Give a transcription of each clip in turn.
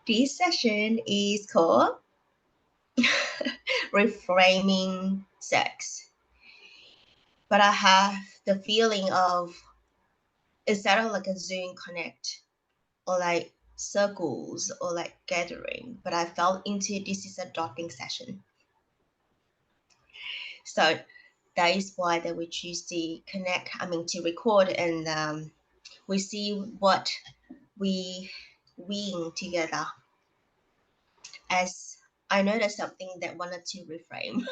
This session is called Reframing Sex. But I have the feeling of instead of like a Zoom connect or like circles or like gathering, but I felt into this is a dotting session. So that is why that we choose to connect, to record and we see what we wing together. As I know there's something that wanted to reframe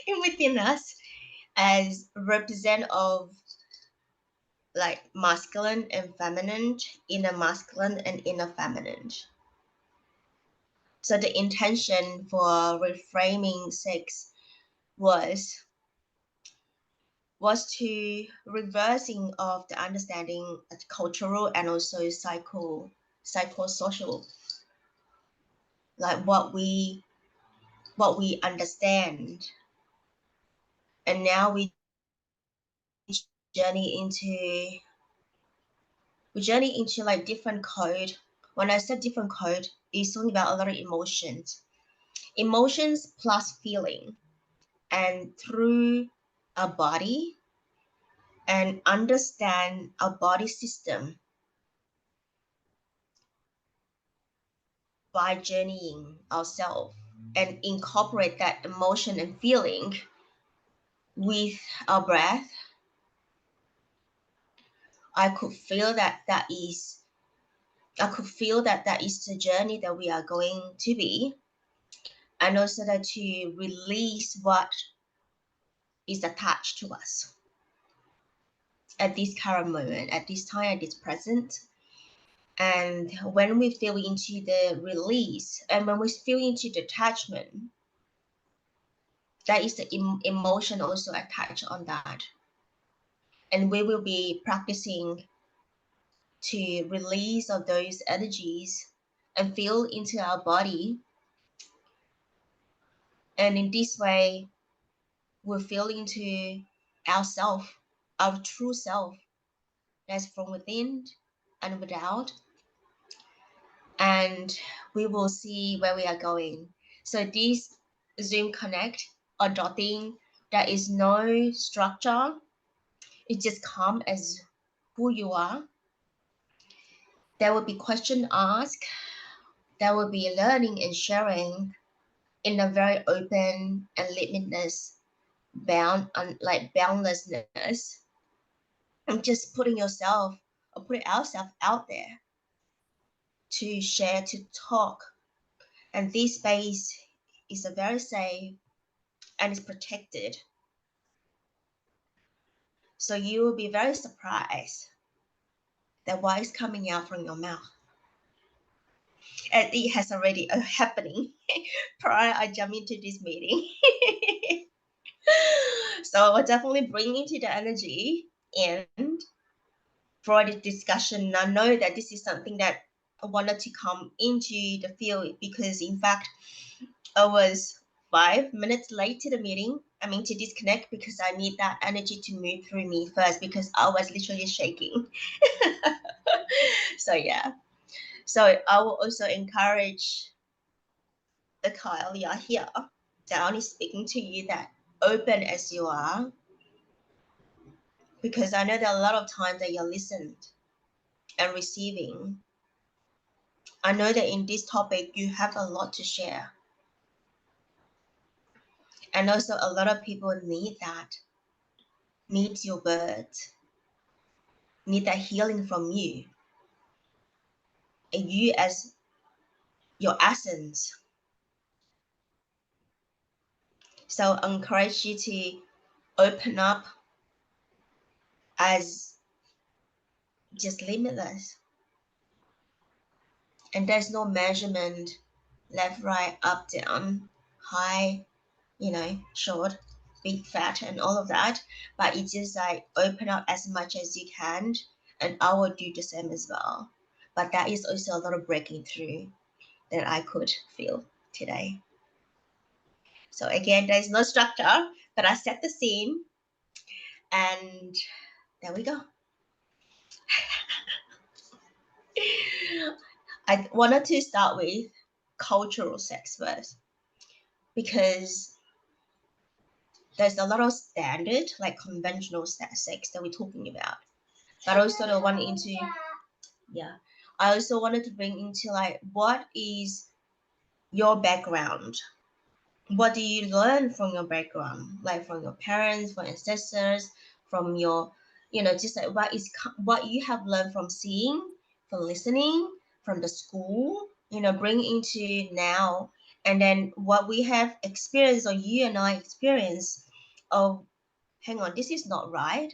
in within us as represent of like masculine and feminine, inner masculine and inner feminine. So the intention for reframing sex was to reversing of the understanding of cultural and also psychosocial, like what we understand, and now we journey into like different code. When I said different code, it's talking about a lot of emotions plus feeling, and through our body and understand our body system by journeying ourselves and incorporate that emotion and feeling with our breath. I could feel that is the journey that we are going to be, and also that to release what is attached to us at this current moment, at this time, at this present. And when we feel into the release and when we feel into detachment, that is the emotion also attached on that. And we will be practicing to release of those energies and feel into our body. And in this way, we'll feel into ourself, our true self, that's from within and without. And we will see where we are going. So this Zoom Connect or dotting, there is no structure. It just comes as who you are. There will be question asked. There will be learning and sharing in a very open and limitless boundlessness. And just putting yourself or putting ourselves out there to share, to talk. And this space is a very safe and is protected. So you will be very surprised that what is coming out from your mouth. And it has already happening prior I jump into this meeting. So I'll definitely bring into the energy and for the discussion. I know that this is something that I wanted to come into the field because in fact I was 5 minutes late to the meeting. To disconnect because I need that energy to move through me first because I was literally shaking. So yeah. So I will also encourage the Kyle, you are here. Down is speaking to you that open as you are, because I know that a lot of times that you're listened and receiving. I know that in this topic you have a lot to share. And also a lot of people need your words, need that healing from you. And you as your essence. So I encourage you to open up as just limitless. And there's no measurement, left, right, up, down, high, short, big, fat, and all of that. But it's just like open up as much as you can, and I will do the same as well. But that is also a lot of breaking through that I could feel today. So again, there's no structure, but I set the scene, and there we go. I wanted to start with cultural sex first, because there's a lot of standard, like conventional sex that we're talking about. But also I wanted into, yeah, I also wanted to bring into like, what is your background? What do you learn from your background, like from your parents, from ancestors, from your, just like what you have learned from seeing, from listening, from the school, bring into now, and then what we have experienced, or you and I experience, of, hang on, this is not right,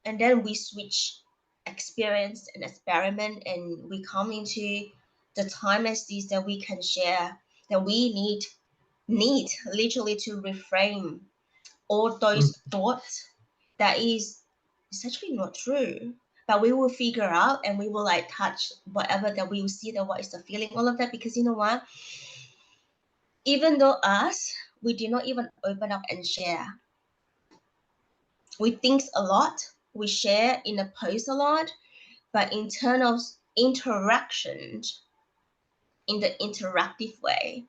and then we switch experience and experiment, and we come into the time as this, that we can share, that we need literally to reframe all those thoughts that is actually not true. But we will figure out, and we will like touch whatever that we will see, that what is the feeling, all of that, because you know what, even though us, we did not even open up and share. We think a lot, we share in a post a lot, but in terms of interaction, in the interactive way,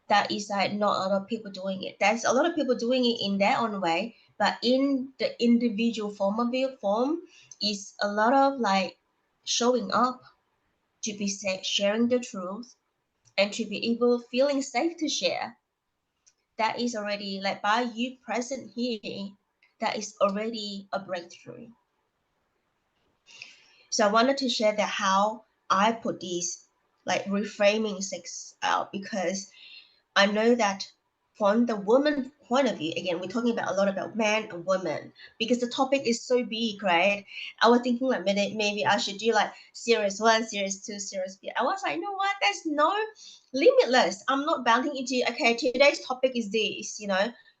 that is like not a lot of people doing it. There's a lot of people doing it in their own way, but in the individual form is a lot of like showing up, to be sharing the truth, and to be able feeling safe to share. That is already like, by you present here, that is already a breakthrough. So I wanted to share that how I put this like reframing sex out, because I know that from the woman point of view, again, we're talking about a lot about man and woman, because the topic is so big, right? I was thinking like maybe I should do like series 1, series 2, series 3. I was like, you know what? There's no limitless. I'm not bounding into, okay, today's topic is this,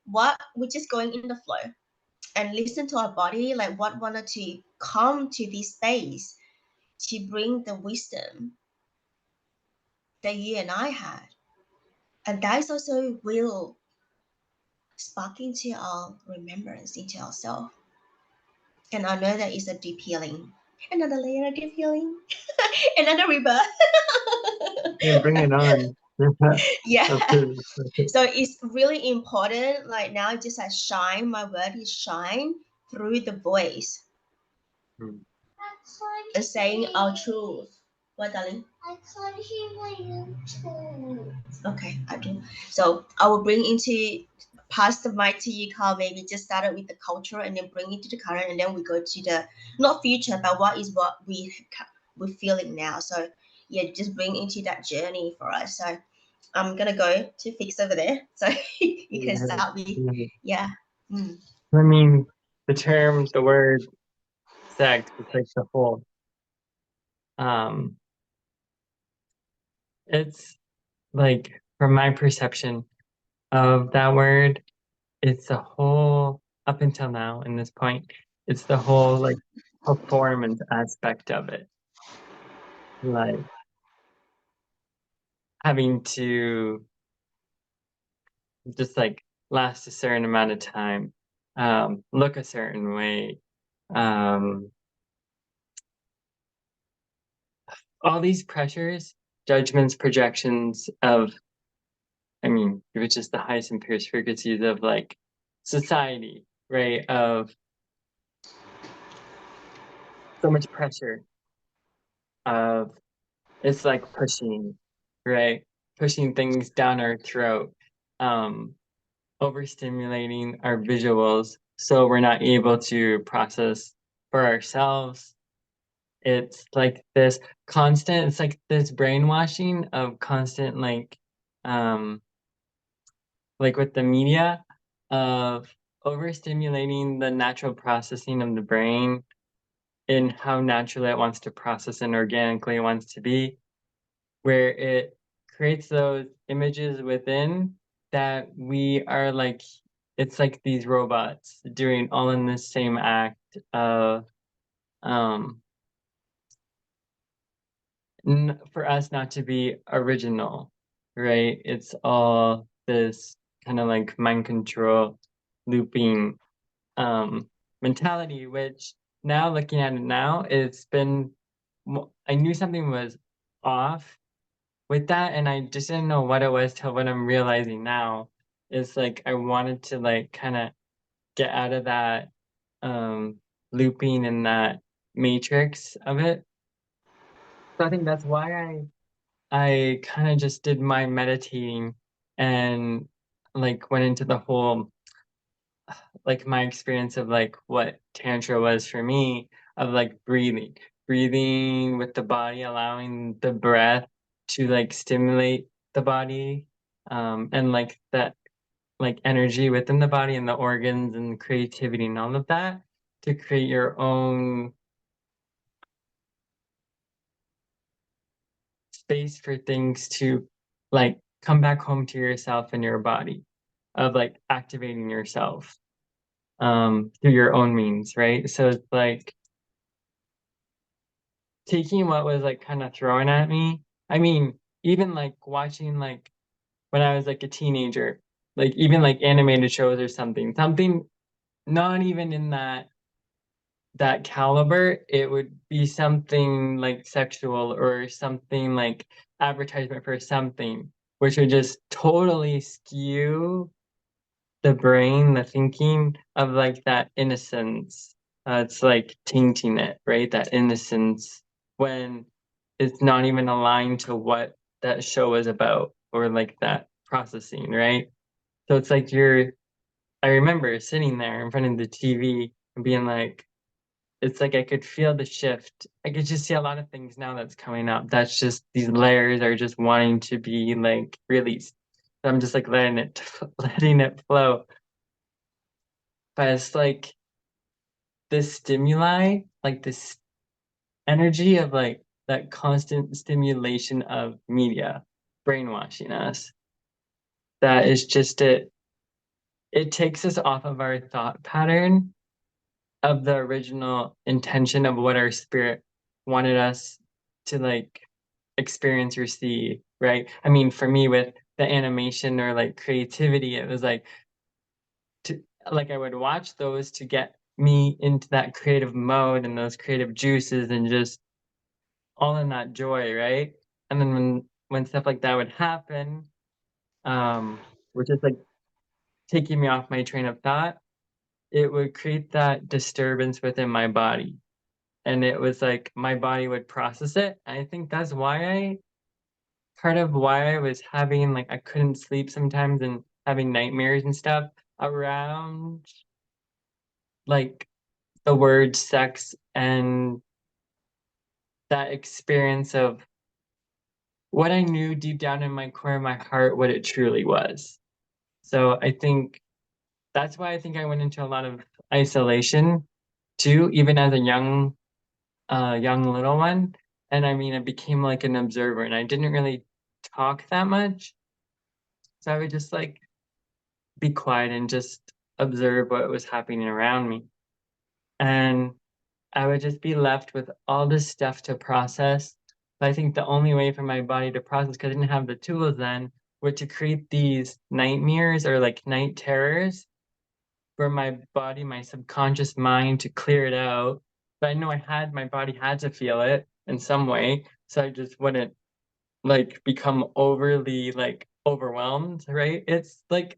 what, we're just going in the flow and listen to our body, like what wanted to come to this space to bring the wisdom that you and I had. And that is also will spark into our remembrance, into ourselves. And I know that is a deep healing. Another layer of deep healing. Another rebirth. Yeah, bring it on. Yeah. Okay. So it's really important. Like now, just like shine, my word is shine through the voice. And saying our truth. What, darling? I can't hear my YouTube. Okay, I do. So I will bring into, pass the mic to you, Carl. Maybe just started with the culture and then bring it to the current, and then we go to the not future, but what we're feeling now. So yeah, just bring into that journey for us. So I'm gonna go to Fix over there, so you can start with, yeah. I mean, the word sex is like the whole. It's like, from my perception of that word, it's the whole, up until now in this point, it's the whole like performance aspect of it. Like having to just like last a certain amount of time, look a certain way, all these pressures, judgments, projections of, I mean, which is the highest and purest frequencies of like society, right? Of so much pressure of, it's like pushing, right? Pushing things down our throat, overstimulating our visuals, so we're not able to process for ourselves. It's like this constant, it's like this brainwashing of constant like with the media, of overstimulating the natural processing of the brain in how naturally it wants to process and organically it wants to be, where it creates those images within that we are like, it's like these robots doing all in the same act of for us not to be original, right? It's all this kind of like mind control looping mentality, which now looking at it now, it's been I knew something was off with that, and I just didn't know what it was till what I'm realizing now is like I wanted to like kind of get out of that um looping and that matrix of it. So I think that's why I kind of just did my meditating and like went into the whole like my experience of like what tantra was for me of like breathing with the body, allowing the breath to like stimulate the body, and like that like energy within the body and the organs and creativity and all of that to create your own space for things to like come back home to yourself and your body of like activating yourself through your own means, right? So it's like taking what was like kind of thrown at me. I mean, even like watching like when I was like a teenager, like even like animated shows or something not even in that caliber, it would be something like sexual or something like advertisement for something, which would just totally skew the brain, the thinking of like that innocence. It's like tainting it, right? That innocence when it's not even aligned to what that show is about or like that processing, right? So it's like I remember sitting there in front of the TV and being like, it's like I could feel the shift. I could just see a lot of things now that's coming up. That's just these layers are just wanting to be like released. So I'm just like letting it flow. But it's like this stimuli, like this energy of like that constant stimulation of media brainwashing us. That is just it takes us off of our thought pattern of the original intention of what our spirit wanted us to like experience or see, right? I mean, for me with the animation or like creativity, it was like to like I would watch those to get me into that creative mode and those creative juices and just all in that joy, right? And then when stuff like that would happen, which is like taking me off my train of thought, it would create that disturbance within my body. And it was like my body would process it. I think that's why part of why I was having like I couldn't sleep sometimes and having nightmares and stuff around like the word sex and that experience of what I knew deep down in my core of my heart, what it truly was. So I think that's why I think I went into a lot of isolation too, even as a young little one. And I mean, I became like an observer and I didn't really talk that much. So I would just like be quiet and just observe what was happening around me. And I would just be left with all this stuff to process. But I think the only way for my body to process, because I didn't have the tools then, were to create these nightmares or like night terrors for my body, my subconscious mind to clear it out. But I know my body had to feel it in some way. So I just wouldn't like become overly like overwhelmed, right? It's like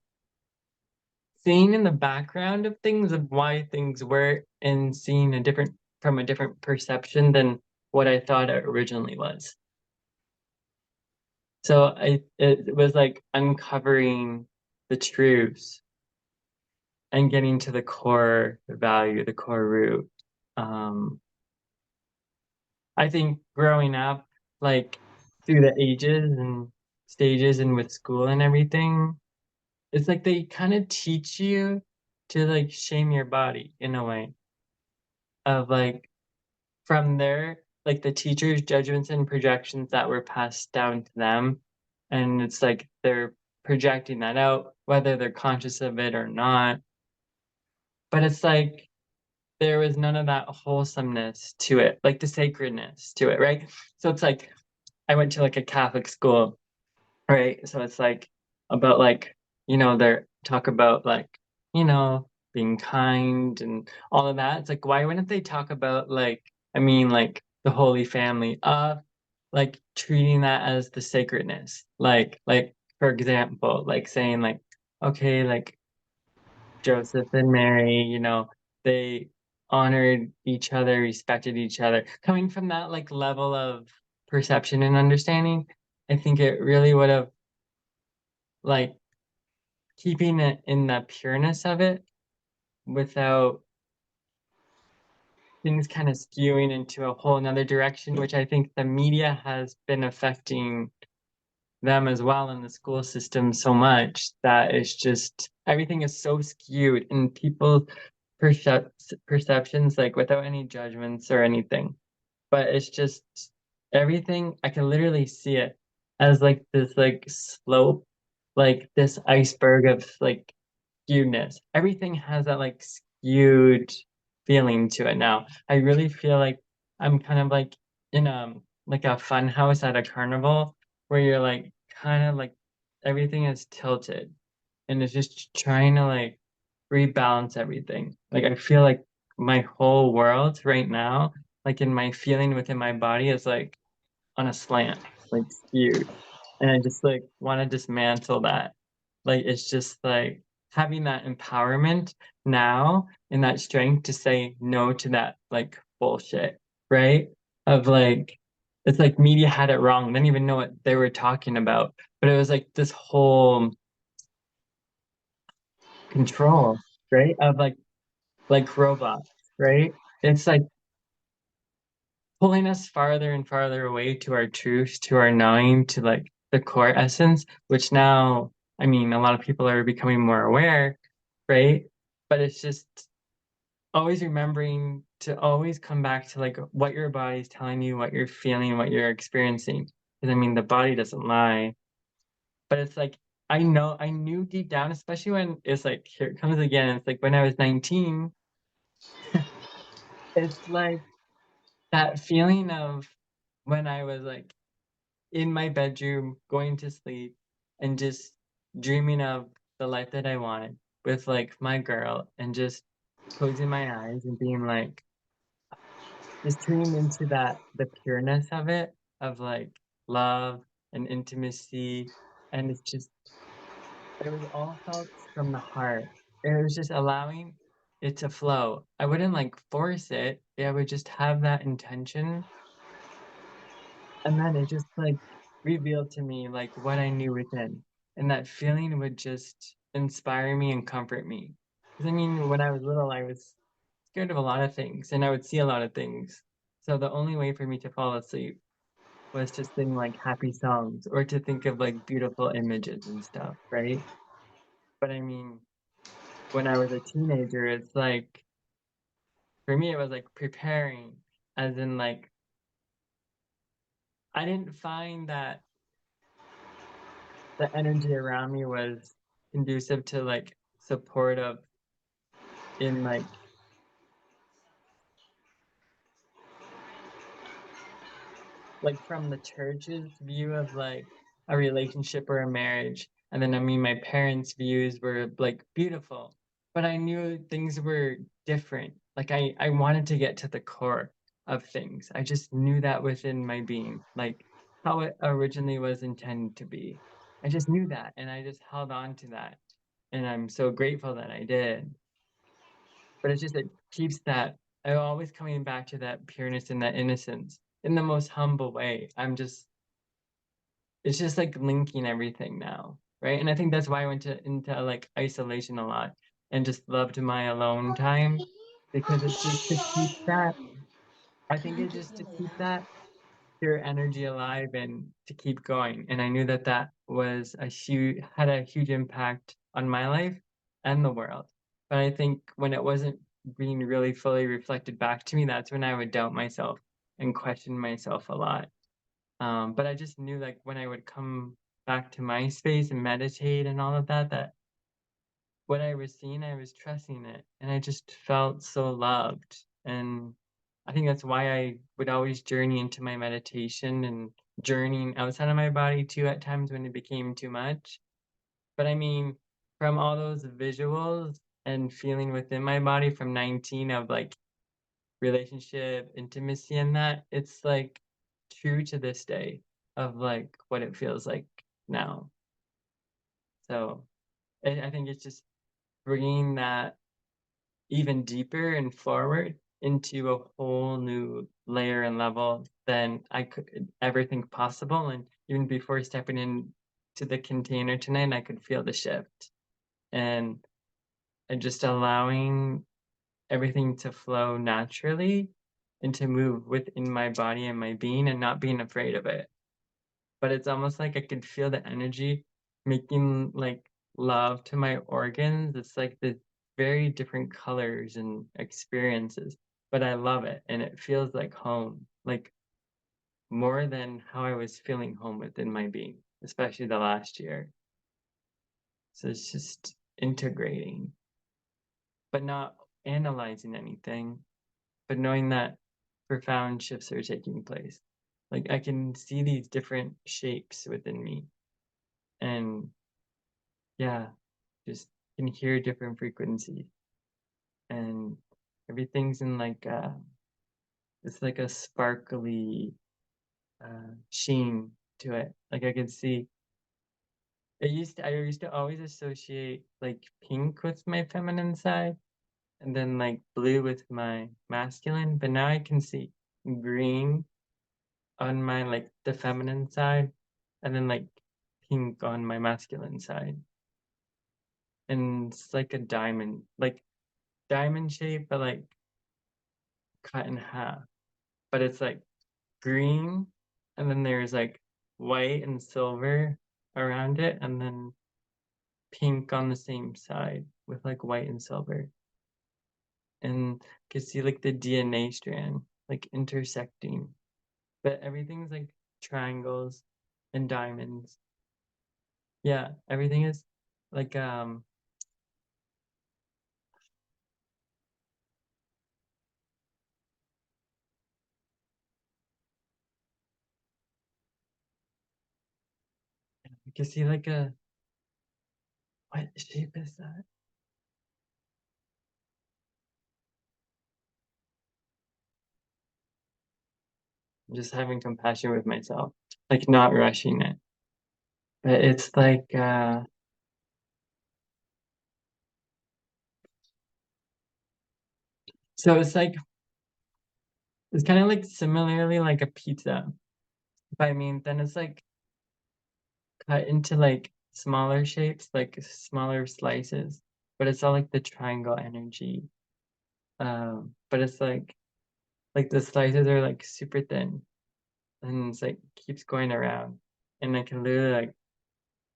seeing in the background of things of why things were and seeing from a different perception than what I thought it originally was. So it was like uncovering the truths and getting to the core value, the core root. Um, I think growing up, like through the ages and stages and with school and everything, it's like they kind of teach you to like shame your body in a way of like from there, like the teachers' judgments and projections that were passed down to them. And it's like they're projecting that out, whether they're conscious of it or not. But it's like there was none of that wholesomeness to it, like the sacredness to it, right? So it's like I went to like a Catholic school, right? So it's like about like, they talk about like, being kind and all of that. It's like, why wouldn't they talk about like, I mean, like the Holy Family, of like treating that as the sacredness. Like for example, like saying like, okay, like Joseph and Mary, they honored each other, respected each other. Coming from that like level of perception and understanding, I think it really would have like keeping it in the pureness of it without things kind of skewing into a whole another direction, which I think the media has been affecting them as well in the school system so much that it's just everything is so skewed and people's perceptions, like without any judgments or anything. But it's just everything, I can literally see it as like this like slope, like this iceberg of like skewedness. Everything has that like skewed feeling to it now. I really feel like I'm kind of like in like a fun house at a carnival where you're like kind of like everything is tilted and it's just trying to like rebalance everything. Like I feel like my whole world right now, like in my feeling within my body is like on a slant, like skewed. And I just like want to dismantle that. Like it's just like having that empowerment now and that strength to say no to that like bullshit, right? Of like it's like media had it wrong. They didn't even know what they were talking about. But it was like this whole control, right? Of like robots, right? It's like pulling us farther and farther away to our truth, to our knowing, to like the core essence, which now, I mean, a lot of people are becoming more aware, right? But it's just always remembering to always come back to like what your body's telling you, what you're feeling, what you're experiencing. Because I mean, the body doesn't lie, but it's like, I knew deep down, especially when it's like, here it comes again. It's like when I was 19, it's like that feeling of when I was like in my bedroom, going to sleep, and just dreaming of the life that I wanted with like my girl, and just closing my eyes and being like, just tuning into that, the pureness of it, of like love and intimacy. And it's just, it was all felt from the heart. It was just allowing it to flow. I wouldn't like force it. Yeah, I would just have that intention. And then it just like revealed to me like what I knew within. And that feeling would just inspire me and comfort me. Because I mean, when I was little, I was scared of a lot of things and I would see a lot of things. So the only way for me to fall asleep was to sing like happy songs or to think of like beautiful images and stuff, right? But I mean, when I was a teenager, it's like for me, it was like preparing, as in like I didn't find that the energy around me was conducive to like supportive in like from the church's view of like a relationship or a marriage. And then I mean my parents' views were like beautiful, but I knew things were different. Like I wanted to get to the core of things. I just knew that within my being, like how it originally was intended to be. I just knew that and I just held on to that. And I'm so grateful that I did. But it's just it keeps that I'm always coming back to that pureness and that innocence in the most humble way. It's just like linking everything now, right? And I think that's why I went into like isolation a lot and just loved my alone time because it's just to keep that. I think it's just to keep that pure energy alive and to keep going. And I knew that that was a huge had a huge impact on my life and the world. But I think when it wasn't being really fully reflected back to me, that's when I would doubt myself and question myself a lot. But I just knew like when I would come back to my space and meditate and all of that, that what I was seeing, I was trusting it. And I just felt so loved. And I think that's why I would always journey into my meditation and journeying outside of my body too at times when it became too much. But I mean, from all those visuals and feeling within my body from 19 of like relationship, intimacy, and that, it's like true to this day of like what it feels like now. So I think it's just bringing that even deeper and forward into a whole new layer and level than I could ever think possible. And even before stepping in to the container tonight, I could feel the shift and just allowing everything to flow naturally and to move within my body and my being and not being afraid of it. But it's almost like I could feel the energy making like love to my organs. It's like the very different colors and experiences, but I love it and it feels like home, like more than how I was feeling home within my being, especially the last year. So it's just integrating, but not analyzing anything, but knowing that profound shifts are taking place. Like I can see these different shapes within me and yeah, just can hear different frequencies and everything's in like it's like a sparkly sheen to it. Like I could see I used to always associate like pink with my feminine side and then like blue with my masculine, but now I can see green on my like the feminine side and then like pink on my masculine side. And it's like a diamond, like diamond shape, but like cut in half. But it's like green, and then there's like white and silver around it, and then pink on the same side with like white and silver. And you can see like the DNA strand like intersecting. But everything's like triangles and diamonds. Yeah, everything is like you can see like a what shape is that? Just having compassion with myself, like not rushing it. But it's like so it's kind of like similarly like a pizza. But I mean then it's like cut into like smaller shapes, like smaller slices. But it's all like the triangle energy. But it's like the slices are like super thin and it's like keeps going around. And I can literally like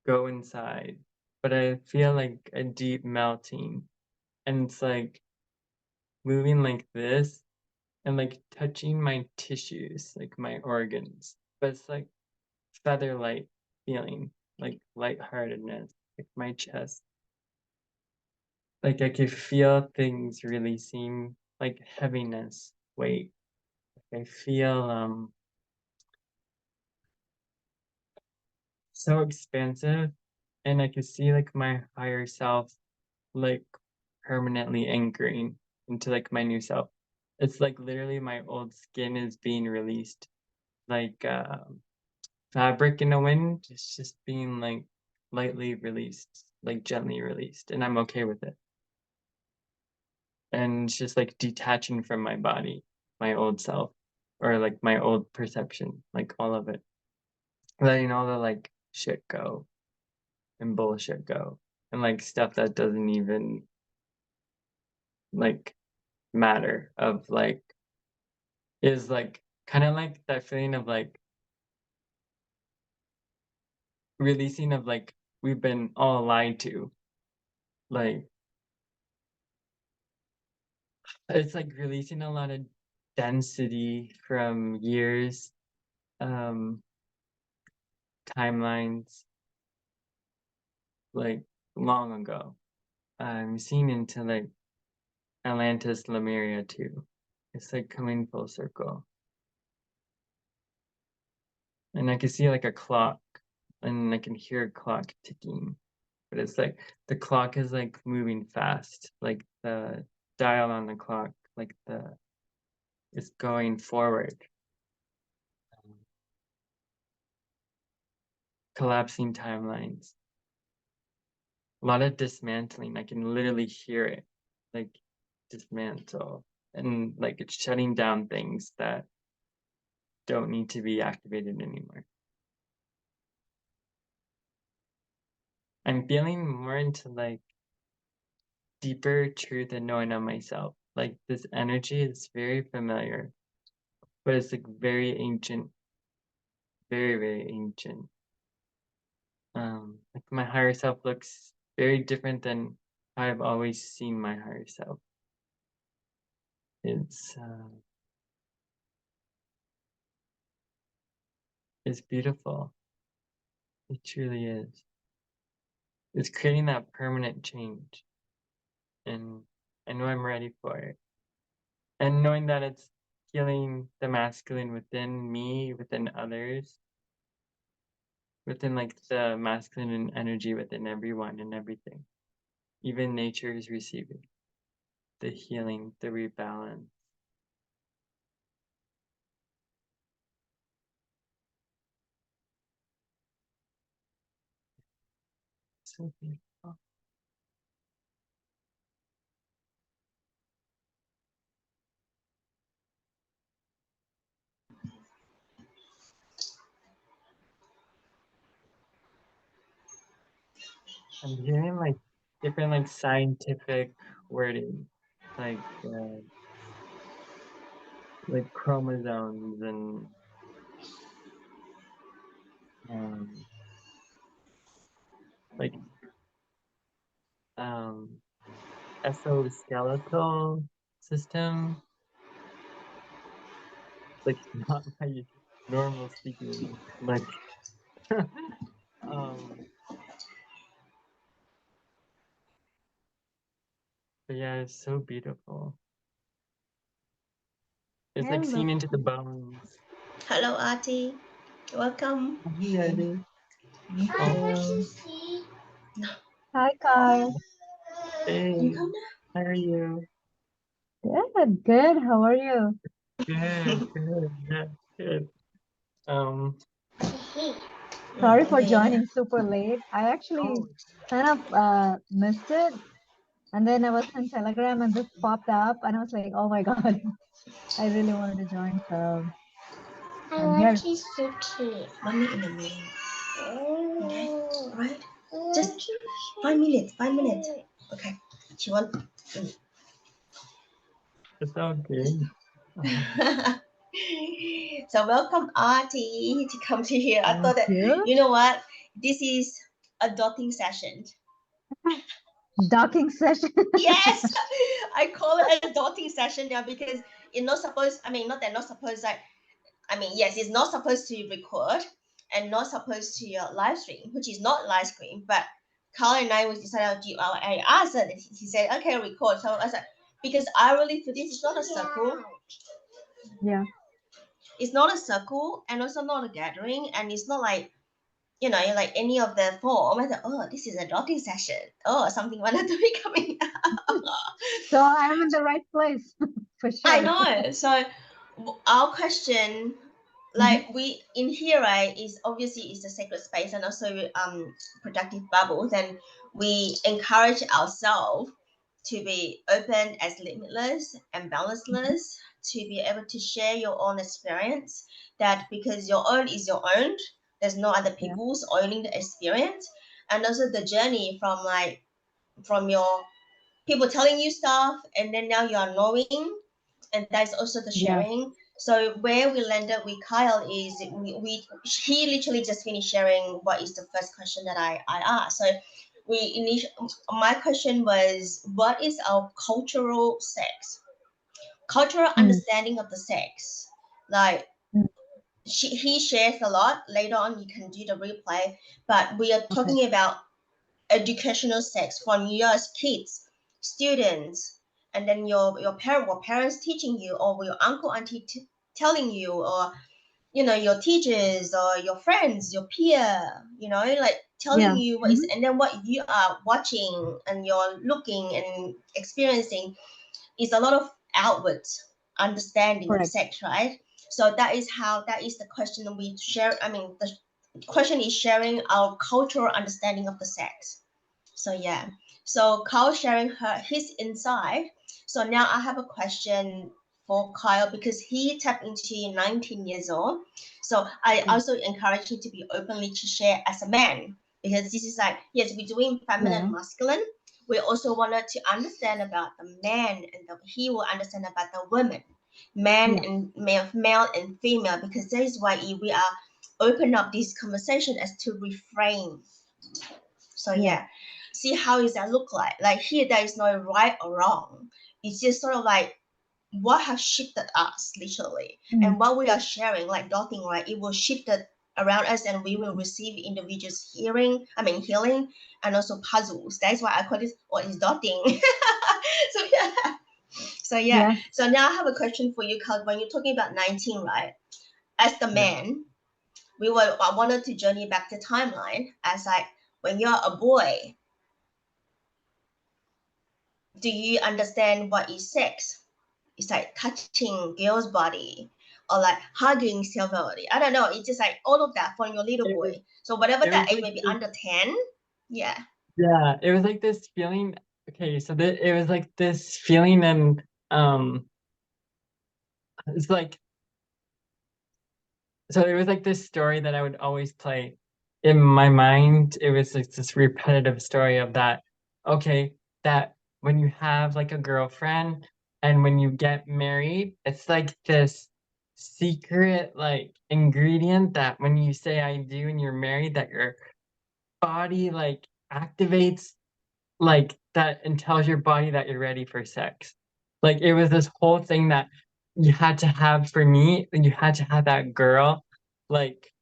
go inside. But I feel like a deep melting. And it's like moving like this and like touching my tissues, like my organs. But it's like feather light feeling, like lightheartedness, like my chest. Like I could feel things releasing, like heaviness, weight. I feel so expansive and I could see like my higher self like permanently anchoring into like my new self. It's like literally my old skin is being released. Like fabric in the wind, it's just being like lightly released, like gently released, and I'm okay with it. And it's just like detaching from my body, my old self, or like my old perception, like all of it. Letting all the like shit go and bullshit go. And like stuff that doesn't even like matter of like is like kind of like that feeling of like releasing of like we've been all lied to. Like it's like releasing a lot of density from years, um, timelines, like long ago. I'm seeing into like Atlantis, Lemuria too. It's like coming full circle. And I can see like a clock and I can hear a clock ticking. But it's like the clock is like moving fast, like the dial on the clock, like the is going forward. Collapsing timelines. A lot of dismantling. I can literally hear it, like dismantle, and like it's shutting down things that don't need to be activated anymore. I'm feeling more into like deeper truth and knowing of myself. Like this energy is very familiar, but it's like very ancient, very, very ancient. Like my higher self looks very different than how I've always seen my higher self. It's beautiful. It truly is. It's creating that permanent change, and I know I'm ready for it. And knowing that it's healing the masculine within me, within others, within like the masculine energy within everyone and everything. Even nature is receiving the healing, the rebalance. So beautiful. I'm hearing like different like scientific wording, like chromosomes and like exoskeletal system, like not my normal speaking, like but yeah, it's so beautiful. It's like seeing into the bones. Hello, Artie. Welcome. Ready? Hi, what you Oh, see? Hi, Kyle. hey, how are you? Good, good. How are you? Good, good, yeah, good. Sorry for Okay. joining super late. I actually Oh, kind of missed it. And then I was in Telegram and this popped up and I was like, oh my God, I really wanted to join. So I'm here. She's so cute. Mommy in the meeting. Okay. Oh, Right. Just 5 minutes. 5 minutes. Okay. She want. it's okay. So welcome, Artie, to come to here. I Thank thought that you. you know what, this is a dotting session. Docking session. Yes, I call it a dotting session now because it's not supposed. I mean, not that not supposed. Like, I mean, yes, it's not supposed to record and not supposed to live stream, which is not live stream. But Carl and I was decided to do. I asked and he said, "Okay, record." So I said, because I really feel this is not a circle. Yeah. It's not a circle, and also not a gathering, and it's not like like any of the form. I thought, oh, this is a dotting session. Oh, something wanted to be coming out. So I'm in the right place for I sure. know. So our question, like we in here, right, is obviously is a sacred space and also productive bubble. Then we encourage ourselves to be open as limitless and boundlessless, to be able to share your own experience. That because your own is your own. There's no other Yeah. people's owning the experience, and also the journey from your people telling you stuff, and then now you are knowing, and that's also the Yeah. sharing. So where we landed with Kyle is he literally just finished sharing what is the first question that I asked. So my question was, what is our cultural sex, cultural Mm, understanding of the sex? Like mm, he shares a lot. Later on, you can do the replay, but we are okay. talking about educational sex from you as kids, students, and then your parents teaching you, or your uncle auntie telling you, or your teachers or your friends, your peer, like telling Yeah. you what is, and then what you are watching and you're looking and experiencing is a lot of outwards. understanding of Correct. sex, right? So that is the question that we share. I mean, the question is sharing our cultural understanding of the sex. So yeah, so Kyle sharing his insight. So now I have a question for Kyle because he tapped into 19 years old. So I also encourage him to be openly to share as a man, because this is like, yes, we're doing feminine and masculine. We also wanted to understand about the man, and he will understand about the women, man and male and female, because that is why we are open up this conversation as to reframe. So yeah, see how does that look like? Like here, there is no right or wrong. It's just sort of like what has shifted us literally, and what we are sharing, like dotting, right? It will shift it around us, and we will receive individuals healing, and also puzzles. That's why I call this what is dotting. So yeah. So yeah. So now I have a question for you, Carl. When you're talking about 19, right? As the man, I wanted to journey back the timeline as like when you're a boy. Do you understand what is sex? It's like touching girl's body or like hugging somebody. I don't know. It's just like all of that for your little boy. So whatever that age, maybe under 10. Yeah. Yeah, it was like this feeling. Okay, so it was like this feeling, and it's like, so it was like this story that I would always play in my mind. It was like this repetitive story of that, okay, that when you have like a girlfriend and when you get married, it's like this secret like ingredient that when you say I do and you're married, that your body like activates like that and tells your body that you're ready for sex. Like it was this whole thing that you had to have for me, and you had to have that girl like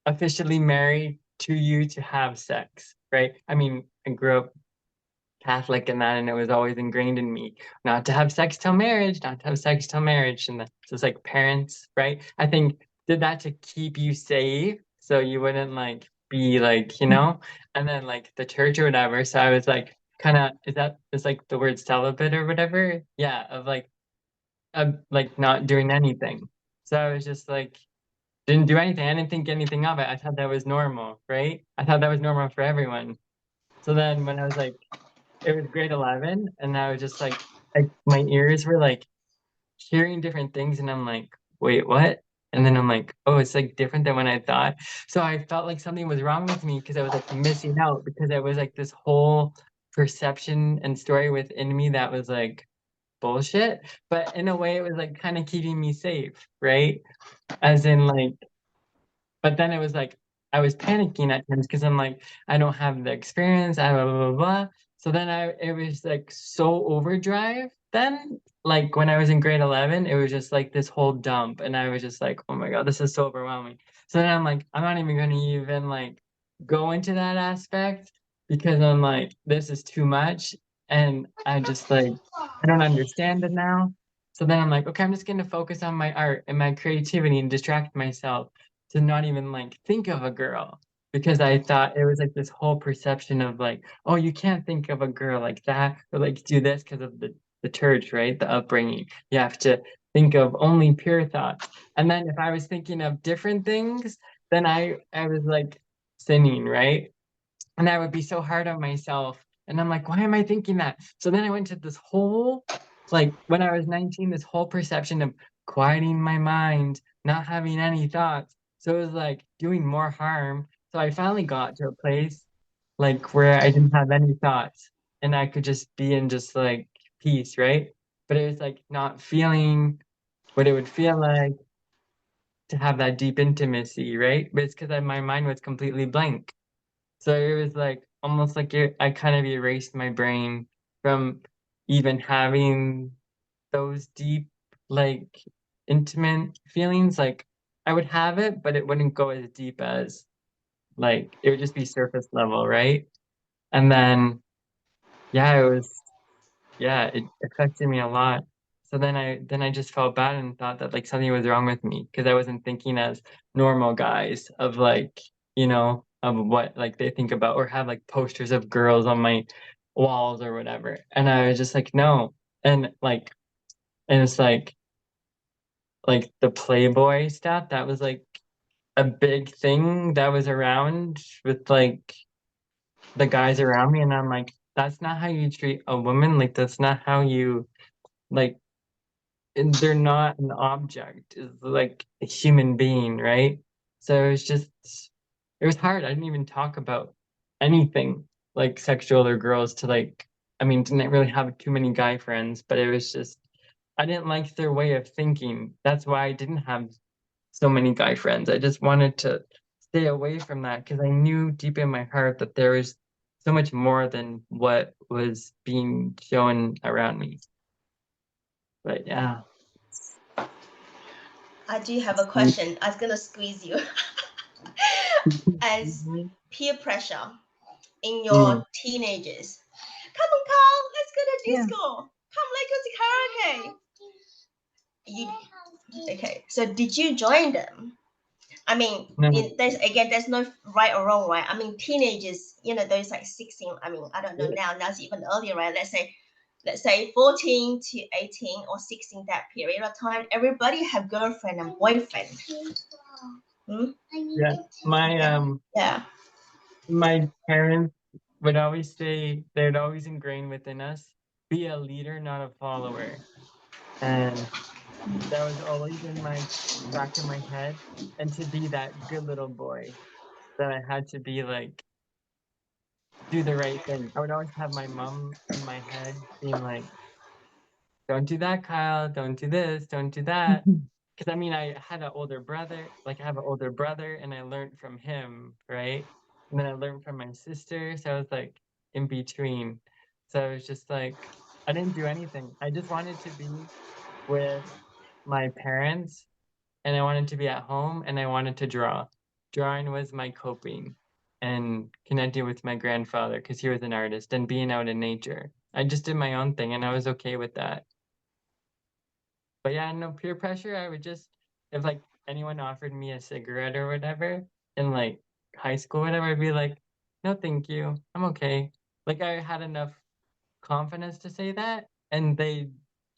officially married to you to have sex, right? I mean, I grew up Catholic and that, and it was always ingrained in me not to have sex till marriage, not to have sex till marriage. And so it's like parents, right? I think did that to keep you safe so you wouldn't like be like, and then like the church or whatever. So I was like, kind of, is like the word celibate or whatever? Yeah, of like not doing anything. So I was just like, didn't do anything. I didn't think anything of it. I thought that was normal, right? I thought that was normal for everyone. So then when I was like, it was grade 11, and I was just like my ears were like hearing different things, and I'm like, wait, what? And then I'm like, oh, it's like different than when I thought. So I felt like something was wrong with me because I was like missing out, because it was like this whole perception and story within me that was like bullshit. But in a way, it was like kind of keeping me safe, right? As in like, but then it was like I was panicking at times because I'm like, I don't have the experience, I blah blah blah blah. So then it was like so overdrive. Then like when I was in grade 11, it was just like this whole dump, and I was just like, oh my God, this is so overwhelming. So then I'm like, I'm not even gonna even like go into that aspect, because I'm like, this is too much, and I just like I don't understand it now. So then I'm like, okay, I'm just gonna focus on my art and my creativity and distract myself to not even like think of a girl, because I thought it was like this whole perception of like, oh, you can't think of a girl like that or like do this because of the church, right? The upbringing. You have to think of only pure thoughts. And then if I was thinking of different things, then I was like sinning, right? And I would be so hard on myself. And I'm like, why am I thinking that? So then I went to this whole, like when I was 19, this whole perception of quieting my mind, not having any thoughts. So it was like doing more harm. So I finally got to a place like where I didn't have any thoughts, and I could just be in just like peace, right? But it was like not feeling what it would feel like to have that deep intimacy, right? But it's because my mind was completely blank. So it was like almost like I kind of erased my brain from even having those deep, like intimate feelings. Like I would have it, but it wouldn't go as deep as like it would just be surface level, right? And then yeah, it affected me a lot. So then I just felt bad and thought that like something was wrong with me because I wasn't thinking as normal guys of like, of what like they think about or have like posters of girls on my walls or whatever. And I was just like, no. And like, and it's like, like the Playboy stuff. That was like a big thing that was around with like the guys around me, and I'm like, that's not how you treat a woman. Like that's not how you like. And they're not an object. It's like a human being, right? So it was just, it was hard. I didn't even talk about anything like sexual or girls to like, I mean, didn't really have too many guy friends, but it was just, I didn't like their way of thinking. That's why I didn't have so many guy friends. I just wanted to stay away from that because I knew deep in my heart that there was so much more than what was being shown around me. But yeah. I do have a question. I was gonna squeeze you. As peer pressure in your Mm. teenagers. Come on, Carl, let's go to Yeah. disco. Come, let's go to karaoke. You okay? So did you join them? I mean, No. there's no right or wrong, right? I mean, teenagers, those like 16. I mean, I don't know now. Now it's even earlier, right? Let's say 14 to 18 or 16, that period of time, everybody have girlfriend and boyfriend. Yeah, Yeah. my parents would always say they'd always ingrain within us, be a leader, not a follower. And that was always in my back of my head. And to be that good little boy, that I had to be like, do the right thing. I would always have my mom in my head being like, don't do that, Kyle, don't do this, don't do that. Because I mean, I had an older brother, like I have an older brother, and I learned from him, right? And then I learned from my sister, so I was like in between. So it was just like I didn't do anything. I just wanted to be with my parents, and I wanted to be at home, and I wanted to draw. Drawing was my coping, and connecting with my grandfather because he was an artist, and being out in nature. I just did my own thing, and I was okay with that. But yeah, no peer pressure. I would just, if like anyone offered me a cigarette or whatever in like high school, whatever, I'd be like, no, thank you. I'm okay. Like I had enough confidence to say that, and they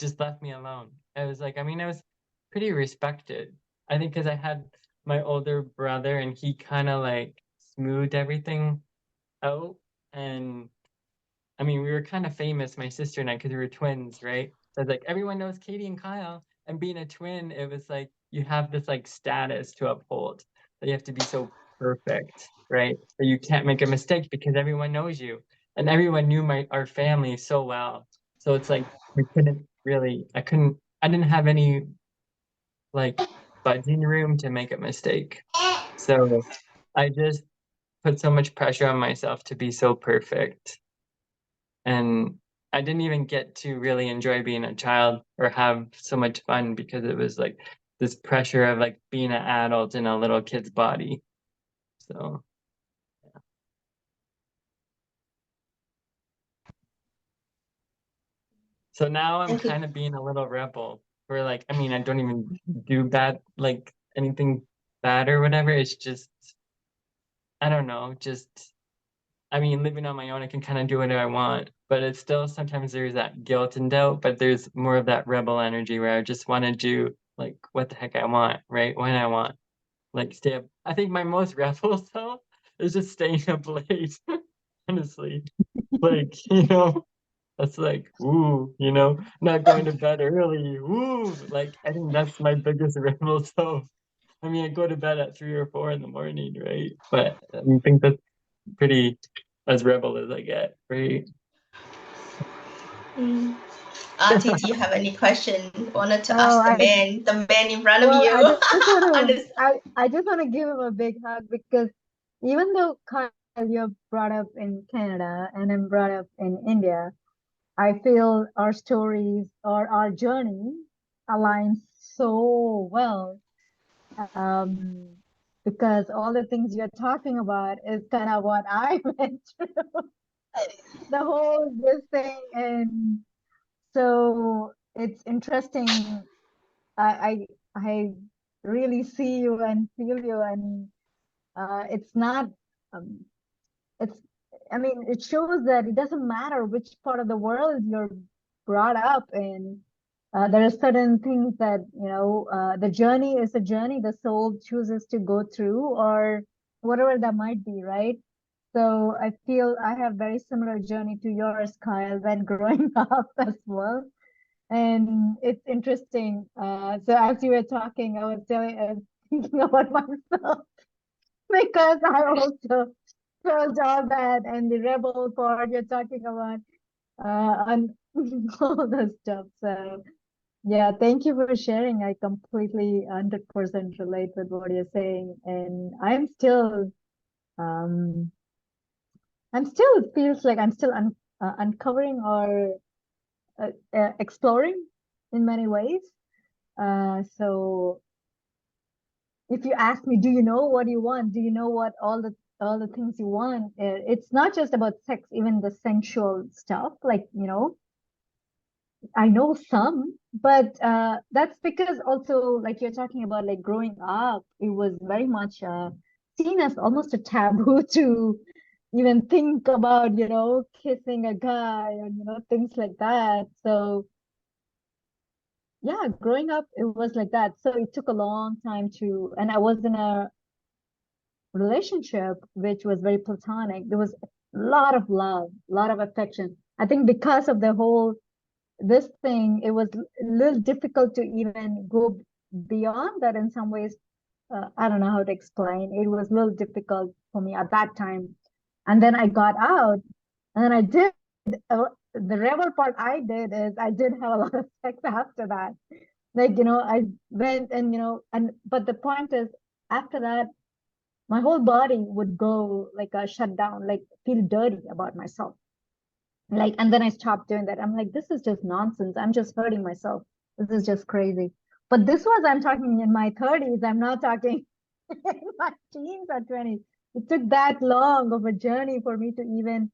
just left me alone. I was like, I mean, I was pretty respected. I think because I had my older brother and he kind of like smoothed everything out. And I mean, we were kind of famous, my sister and I, because we were twins, right? So it's like everyone knows Katie and Kyle. And being a twin, it was like you have this like status to uphold that you have to be so perfect, right? That you can't make a mistake because everyone knows you. And everyone knew our family so well. So it's like I didn't have any like budging room to make a mistake. So I just put so much pressure on myself to be so perfect, and I didn't even get to really enjoy being a child or have so much fun because it was like this pressure of like being an adult in a little kid's body. So so now I'm kind of being a little rebel where like I mean I don't even do bad like anything bad or whatever. It's just I don't know, just I mean living on my own I can kind of do whatever I want, but it's still sometimes there's that guilt and doubt, but there's more of that rebel energy where I just want to do like what the heck I want, right? When I want. Like stay up. I think my most rebel though is just staying up late. Honestly, like that's like ooh, not going to bed early. Ooh, like I think that's my biggest rebel. So I mean, I go to bed at 3 or 4 in the morning, right? But I think that's pretty as rebel as I get, right? Auntie, do you have any question? Wanted to Oh, ask the man in front of well, you. I just want to give him a big hug because even though Kyle, you're brought up in Canada and I'm brought up in India, I feel our stories or our journey align so well. Um, because all the things you're talking about is kind of what I went through, the whole this thing, and so it's interesting. I really see you and feel you, and it's not. Um, it's. I mean, it shows that it doesn't matter which part of the world you're brought up in. there are certain things that, you know, the journey is a journey the soul chooses to go through, or whatever that might be, right? So I feel I have very similar journey to yours, Kyle, when growing up as well. And it's interesting. So as you were talking, I was thinking about myself because I also felt all that, and the rebel part you're talking about, and all the stuff. So yeah, thank you for sharing. I completely 100% relate with what you're saying, and um, I'm still, it feels like I'm still uncovering or exploring in many ways. So if you ask me, do you know what you want? Do you know what all the things you want? It's not just about sex, even the sensual stuff. Like, you know, I know some, but that's because also, like you're talking about, like growing up, it was very much seen as almost a taboo to even think about, you know, kissing a guy and, you know, things like that. So yeah, growing up, it was like that. So it took a long time to, and I was in a relationship which was very platonic. There was a lot of love, a lot of affection. I think because of the whole this thing, it was a little difficult to even go beyond that in some ways. I don't know how to explain. It was a little difficult for me at that time. And then I got out, and then I did. The rebel part I did is I did have a lot of sex after that. Like, you know, I went and, you know, and but the point is, after that, my whole body would go like a shutdown, like feel dirty about myself. Like, and then I stopped doing that. I'm like, this is just nonsense. I'm just hurting myself. This is just crazy. But this was, I'm talking in my 30s. I'm not talking in my teens or 20s. It took that long of a journey for me to even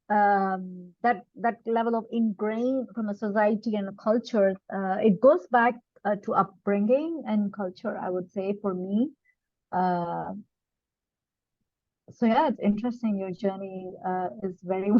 that level of ingrained from a society and a culture. It goes back to upbringing and culture, I would say, for me. Uh, so yeah, it's interesting. Your journey is very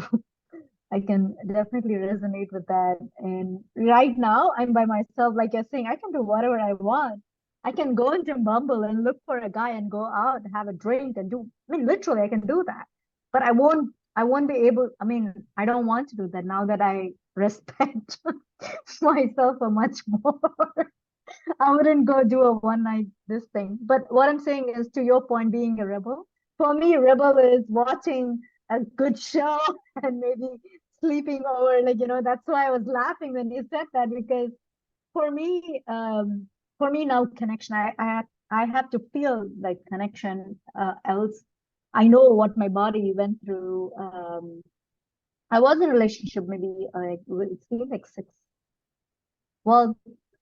I can definitely resonate with that. And right now, I'm by myself, like you're saying, I can do whatever I want. I can go into Bumble and look for a guy and go out and have a drink and do, I mean, literally, I can do that. But I won't be able, I mean, I don't want to do that now that I respect myself so much more. I wouldn't go do a one night this thing. But what I'm saying is, to your point, being a rebel, for me, rebel is watching a good show and maybe sleeping over. Like, you know, that's why I was laughing when you said that, because for me, now connection, I have to feel like connection. Else, I know what my body went through. I was in a relationship maybe it's been like well,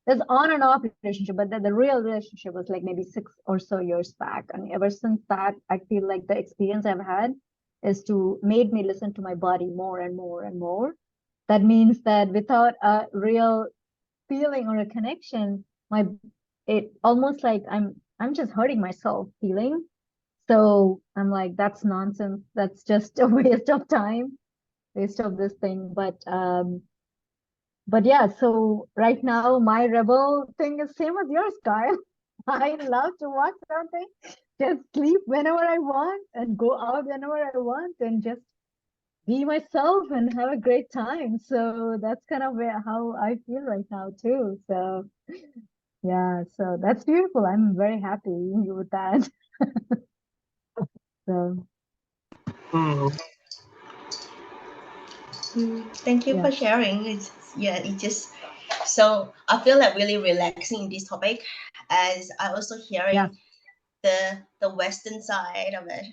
there's on and off relationship, but the real relationship was like maybe 6 or so years back. And ever since that, I feel like the experience I've had is to made me listen to my body more and more and more. That means that without a real feeling or a connection, my it almost like I'm just hurting myself feeling. So I'm like, that's nonsense. That's just a waste of time, waste of this thing. But yeah, so right now my rebel thing is same as yours, Kyle. I love to watch something, just sleep whenever I want and go out whenever I want and just be myself and have a great time. So that's kind of how I feel right now too. So yeah, so that's beautiful. I'm very happy with that. So Thank you yeah, for sharing. It just so I feel like really relaxing in this topic, as I also yeah, hearing the western side of it,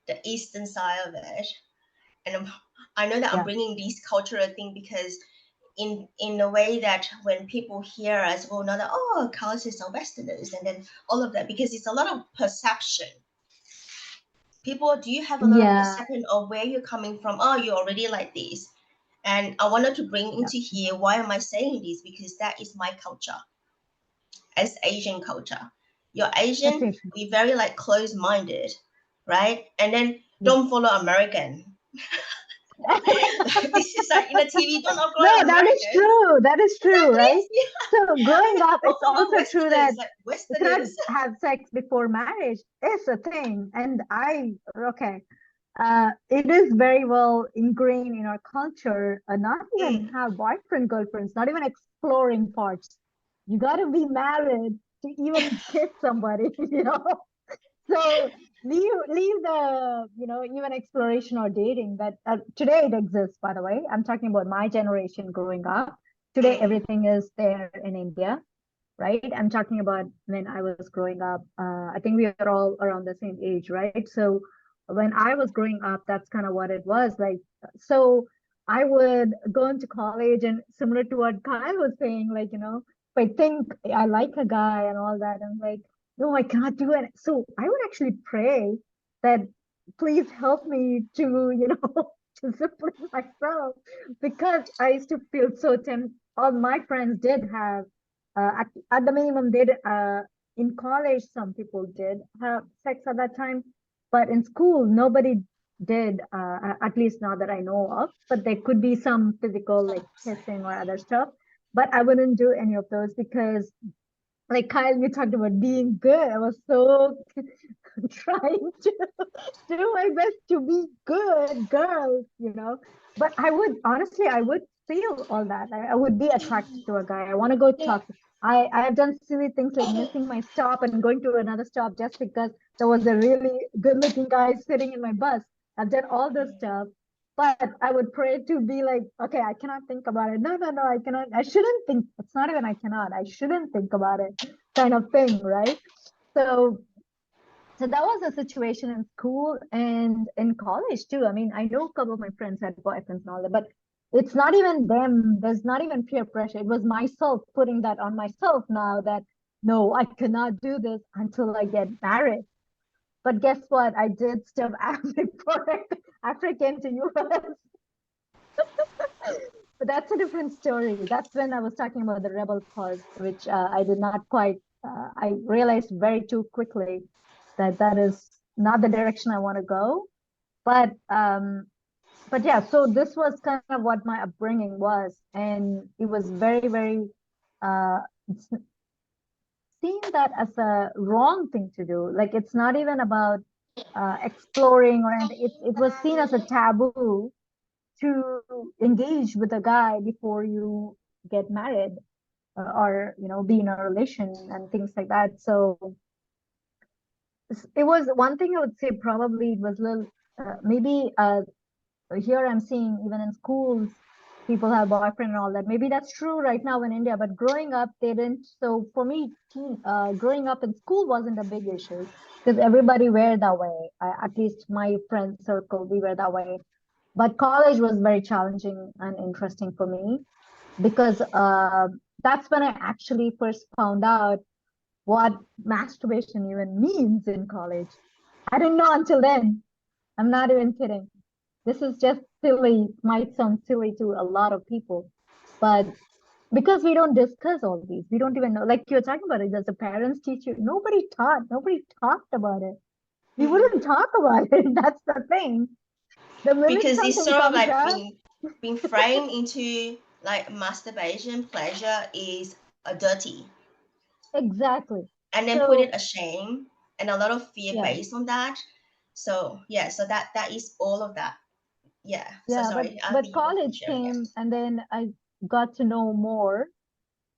the eastern side of it, and I know that I'm yeah, bringing this cultural thing because in a way that when people hear us will know that, oh, culture is so westerners, and then all of that, because it's a lot of perception. People, do you have a lot of yeah, perception of where you're coming from? Oh, you're already like this. And I wanted to bring yeah. into here, why am I saying this? Because that is my culture as Asian culture. You're That's Asian, it. we very like close-minded, right? And then Yeah, don't follow American. This is like in the TV, don't know No, that is true. That is true, right? So growing up, it's also true that you cannot have sex before marriage is a thing. And it is very well ingrained in our culture. Not even have boyfriend, girlfriends, not even exploring parts. You got to be married to even kiss somebody, you know. So leave the even exploration or dating that today it exists. By the way, I'm talking about my generation growing up. Today everything is there in India, right? I'm talking about when I was growing up. I think we are all around the same age, right? So when I was growing up, that's kind of what it was like. So I would go into college, and similar to what Kyle was saying, like, if I think I like a guy and all that, I'm like, no, I cannot do it. So I would actually pray that please help me to, discipline myself, because I used to feel so tempted. All my friends did have, at the minimum, did in college, some people did have sex at that time, but in school, nobody did, at least not that I know of. But there could be some physical, like kissing or other stuff. But I wouldn't do any of those because, like Kyle, you talked about being good. I was so trying to do my best to be good girl, But I would feel all that. I would be attracted to a guy. I want to go talk. I have done silly things like missing my stop and going to another stop just because there was a really good-looking guy sitting in my bus. I've done all this stuff. But I would pray to be like, okay, I cannot think about it. No, I cannot. I shouldn't think. It's not even I cannot. I shouldn't think about it, kind of thing, right? So that was a situation in school and in college too. I mean, I know a couple of my friends had boyfriends and all that, but it's not even them. There's not even peer pressure. It was myself putting that on myself now that no, I cannot do this until I get married. But guess what? I did stuff after I came to US. But that's a different story. That's when I was talking about the rebel part, which I did not quite. I realized very too quickly that is not the direction I want to go. But yeah. So this was kind of what my upbringing was, and it was very, very seen that as a wrong thing to do. Like it's not even about exploring or anything. It was seen as a taboo to engage with a guy before you get married, or be in a relation and things like that. So it was one thing I would say. Probably it was a little maybe here I'm seeing even in schools people have boyfriend and all that. Maybe that's true right now in India, but growing up they didn't. So for me, growing up in school wasn't a big issue because everybody were that way. At least my friend circle, we were that way. But college was very challenging and interesting for me because that's when I actually first found out what masturbation even means in college. I didn't know until then. I'm not even kidding. This is just silly, might sound silly to a lot of people, but because we don't discuss all these, we don't even know. Like you're talking about it, does the parents teach you? Nobody talked about it. We wouldn't talk about it. That's the thing. The minute because it's something sort of comes like up, being framed into like masturbation pleasure is a dirty, exactly. and then put it a shame and a lot of fear Yeah. based on that. So yeah, so that is all of that. Yeah. So Yeah, sorry. but college came and then I got to know more.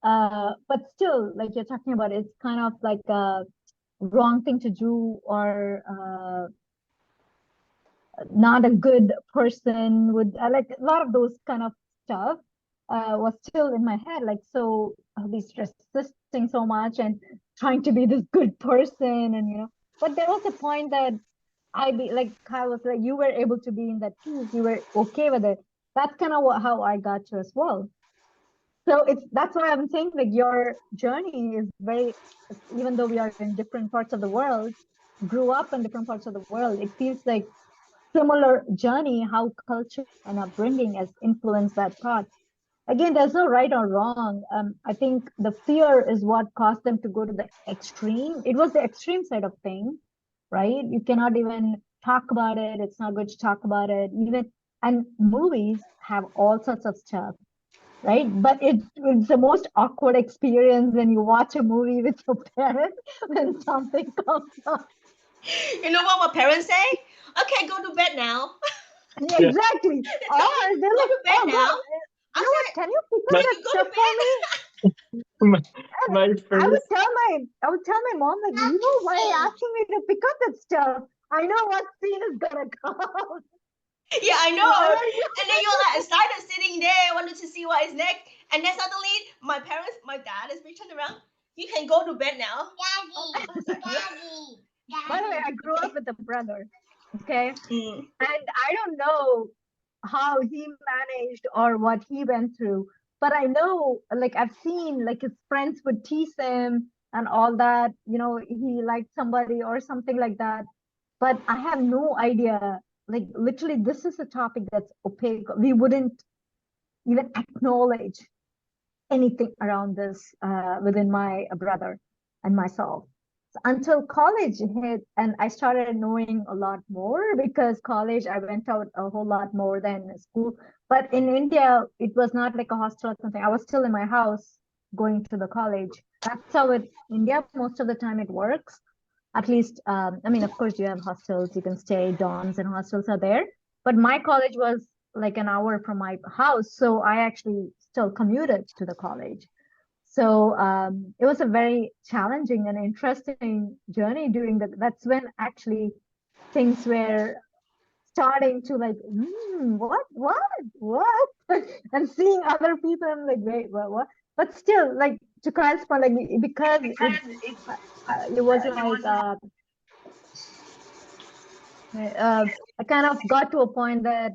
But still, like you're talking about, it's kind of like a wrong thing to do, or not a good person would like a lot of those kind of stuff was still in my head. Like, so I'll be resisting so much and trying to be this good person, and but there was a point that I be like Kyle was like, you were able to be in that peace, you were okay with it. That's kind of how I got to as well. So that's why I'm saying like your journey is very, even though we are in different parts of the world, grew up in different parts of the world, it feels like similar journey, how culture and upbringing has influenced that thought. Again, there's no right or wrong. I think the fear is what caused them to go to the extreme. It was the extreme side of things, right? You cannot even talk about it. It's not good to talk about it. Even and movies have all sorts of stuff, right? But it's the most awkward experience when you watch a movie with your parents when something comes up. You know what my parents say? Okay, go to bed now. Yeah. Exactly. They Or tell me, they're go like, to bed oh, now. you I know what? said, Can you pick up My, can that you go stuff to for bed? me? my And I first would tell my mom, like, you know why are you asking me to pick up that stuff? I know what scene is gonna come. Yeah, I know. Why are you? And then you're like excited sitting there, wanted to see what is next. And then suddenly my dad is reaching around. You can go to bed now. By the way, I grew up with a brother, okay? Mm. And I don't know how he managed or what he went through, but I know, like, I've seen, like, his friends would tease him and all that, he liked somebody or something like that. But I have no idea. Like, literally, this is a topic that's opaque. We wouldn't even acknowledge anything around this within my brother and myself. So until college hit, and I started knowing a lot more because college, I went out a whole lot more than school. But in India, it was not like a hostel or something. I was still in my house going to the college. That's how it, India, most of the time it works. At least, I mean, of course, you have hostels, you can stay, dorms and hostels are there. But my college was like an hour from my house. So I actually still commuted to the college. So it was a very challenging and interesting journey during that's when actually things were starting to like, what? And seeing other people, I'm like, wait, what? But still, like to Kyle's point, like because it was like I kind of got to a point that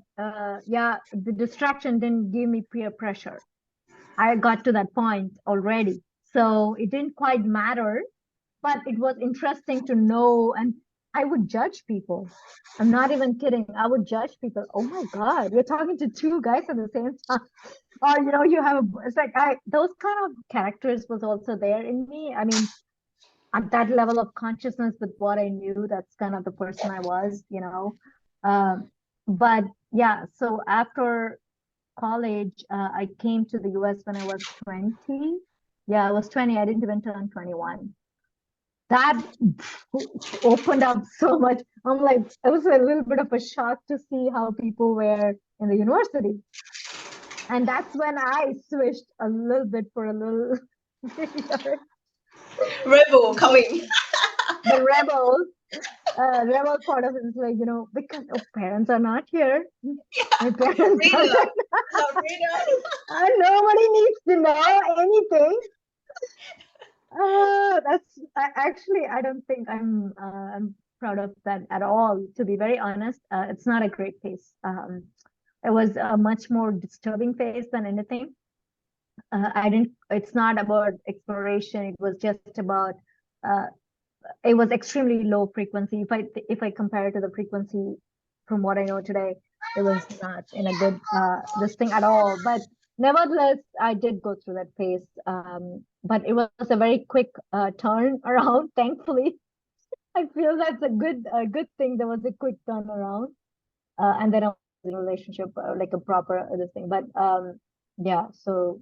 yeah, the distraction didn't give me peer pressure. I got to that point already. So it didn't quite matter, but it was interesting to know. And I would judge people. I'm not even kidding. I would judge people. Oh my God, you're talking to two guys at the same time. Or, you have it's like those kind of characters was also there in me. I mean, at that level of consciousness with what I knew, that's kind of the person I was. Um, but yeah, so after college, I came to the US when I was 20. Yeah, I was 20. I didn't even turn 21. That opened up so much. I'm like, it was a little bit of a shock to see how people were in the university. And that's when I switched a little bit for a little year. Rebel coming. The rebel part of it is like, because parents are not here. My parents Freedom. are Freedom. and nobody needs to know anything. Actually, I don't think I'm proud of that at all. To be very honest, it's not a great phase. It was a much more disturbing phase than anything. I didn't. It's not about exploration. It was just about. Uh, it was extremely low frequency. If I compare it to the frequency from what I know today, it was not in a good this thing at all. But nevertheless, I did go through that phase. But it was a very quick turn around. Thankfully, I feel that's a good thing. There was a quick turnaround, and then I was in a relationship, like a proper this thing. But yeah, so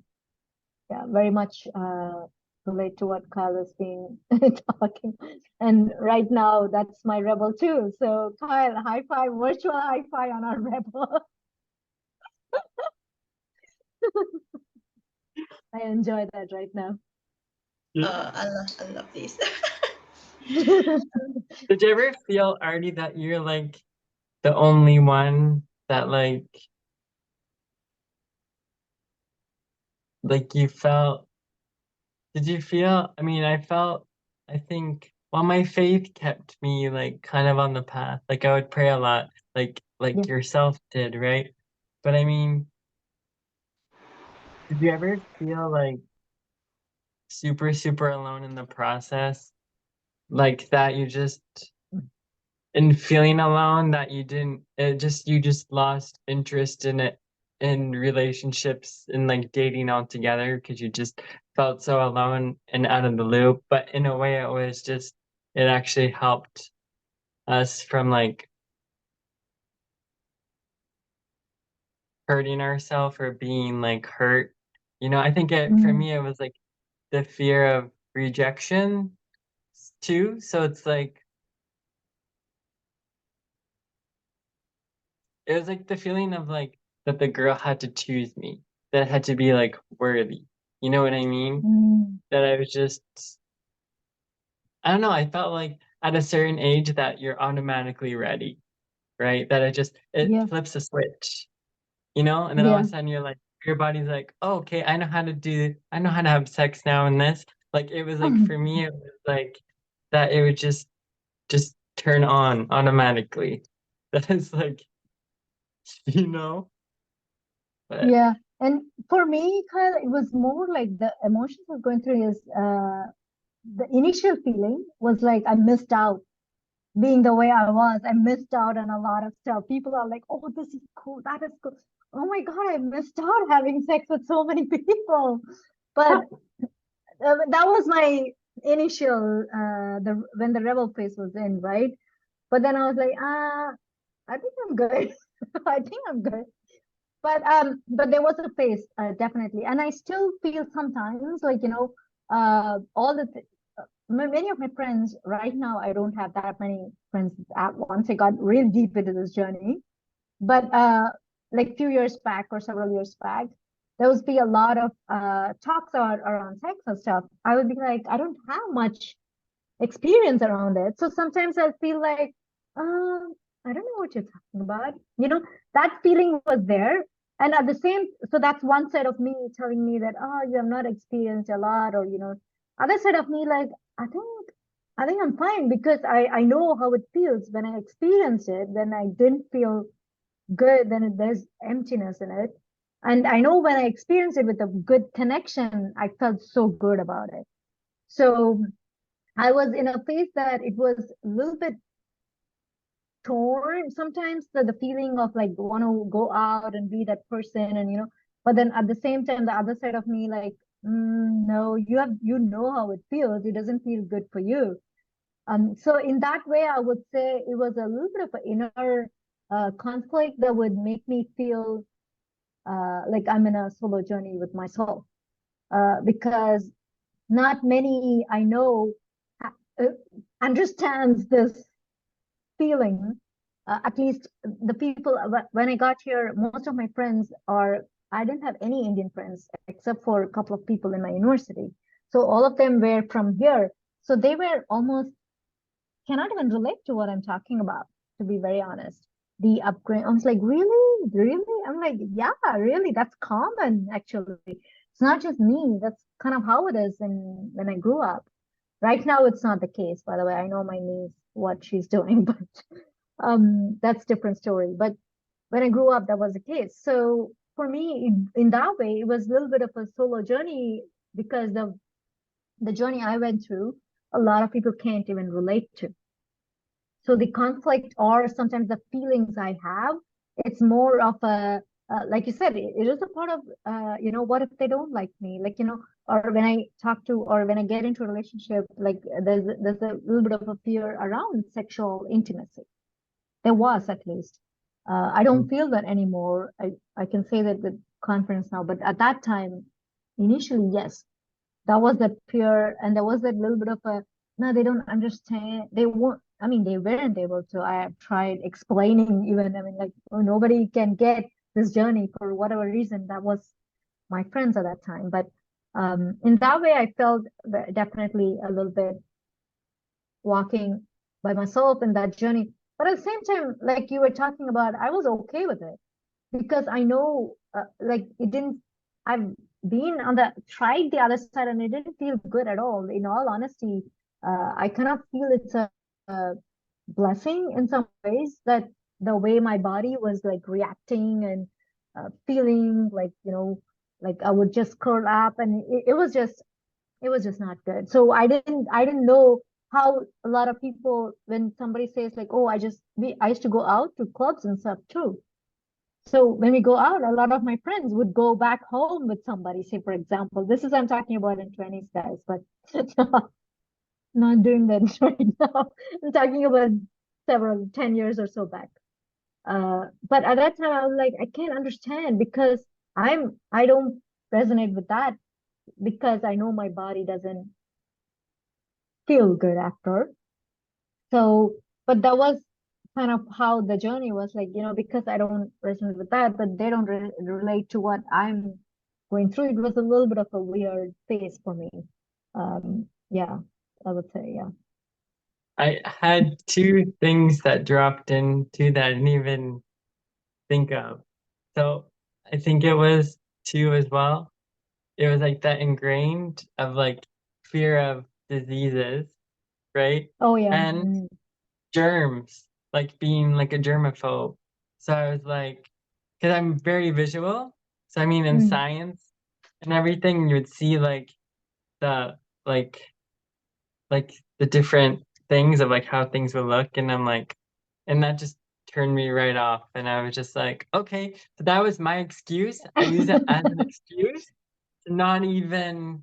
yeah, very much relate to what Kyle has been talking. And right now, that's my rebel too. So Kyle, high five, virtual high five on our rebel. I enjoy that right now. I love this. Did you ever feel, Artie, that you're like the only one that like you felt? Did you feel? I mean, I think, well, my faith kept me like kind of on the path. Like I would pray a lot, like Yeah. yourself did, right? But I mean, did you ever feel like super, super alone in the process? Like that you just, in feeling alone, that you just lost interest in it, in relationships and like dating altogether because you just felt so alone and out of the loop. But in a way, it actually helped us from like hurting ourselves or being like hurt. You know, I think for me it was like the fear of rejection too. So it's like it was like the feeling of like that the girl had to choose me, that it had to be like worthy. You know what I mean? That I was just, I don't know, I felt like at a certain age that you're automatically ready, right? That it Yeah, flips a switch, you know? And then all of yeah, a sudden you're like, your body's like, oh, okay, I know how to I know how to have sex now and this. Like it was like for me, it was like that it would just turn on automatically. That is like, you know? But yeah. And for me, Kyle, it was more like the emotions I was going through is the initial feeling was like I missed out being the way I was. I missed out on a lot of stuff. People are like, oh, this is cool. That is cool. Oh my God, I missed out having sex with so many people. But that was my initial, when the rebel phase was in, right? But then I was like, I think I'm good. I think I'm good. But there was a phase, definitely. And I still feel sometimes like, all the many of my friends right now, I don't have that many friends at once. I got real deep into this journey. But like few years back or several years back, there would be a lot of talks around sex and stuff. I would be like, I don't have much experience around it. So sometimes I feel like, I don't know what you're talking about. That feeling was there. And at the same, so that's one side of me telling me that, oh, you have not experienced a lot, or, other side of me, like, I think, I think I'm fine because I know how it feels when I experience it, when I didn't feel good, then there's emptiness in it. And I know when I experience it with a good connection, I felt so good about it. So I was in a phase that it was a little bit torn sometimes, the feeling of like want to go out and be that person, and but then at the same time the other side of me like, no, you know how it feels, it doesn't feel good for you. So in that way I would say it was a little bit of an inner conflict that would make me feel like I'm in a solo journey with myself, because not many I know uh, understands this feeling. At least the people when I got here, most of my friends are, I didn't have any Indian friends except for a couple of people in my university. So all of them were from here. So they were almost cannot even relate to what I'm talking about, to be very honest. The upgrade, I was like, really? Really? I'm like, yeah, really, that's common actually. It's not just me. That's kind of how it is when I grew up. Right now, it's not the case, by the way. I know my niece, what she's doing, but that's different story. But when I grew up, that was the case. So for me, in that way, it was a little bit of a solo journey because the journey I went through, a lot of people can't even relate to. So the conflict or sometimes the feelings I have, it's more of a like you said, it is a part of what if they don't like me, like or when I talk to or when I get into a relationship, like there's a little bit of a fear around sexual intimacy. There was, at least. I don't feel that anymore. I can say that with confidence now, but at that time, initially, yes, that was that fear, and there was that little bit of a, no, they don't understand. They won't. I mean, they weren't able to. I have tried explaining, even. I mean, like, oh, nobody can get this journey for whatever reason. That was my friends at that time, but in that way, I felt definitely a little bit walking by myself in that journey. But at the same time, like you were talking about, I was okay with it because I know, like, it didn't, I've been on tried the other side and it didn't feel good at all. In all honesty, I kind of feel it's a blessing in some ways that the way my body was like reacting and feeling like, like I would just curl up, and it was just not good. So I didn't know how a lot of people, when somebody says like, oh, I used to go out to clubs and stuff too. So when we go out, a lot of my friends would go back home with somebody. Say, for example, this is I'm talking about in 20s, guys, but not doing that right now. I'm talking about 10 years or so back. But at that time I was like, I can't understand because I don't resonate with that because I know my body doesn't feel good after. So, but that was kind of how the journey was like, because I don't resonate with that, but they don't relate to what I'm going through. It was a little bit of a weird phase for me. Yeah, I would say, yeah. I had two things that dropped into that I didn't even think of. So I think it was two as well. It was like that ingrained of like fear of diseases, right? Oh, yeah. And germs, like being like a germaphobe. So I was like, because I'm very visual. So I mean, in science and everything, you would see the like like the different things of like how things would look, and I'm like, and that just turned me right off. And I was just like, okay, so that was my excuse. I use it as an excuse to not even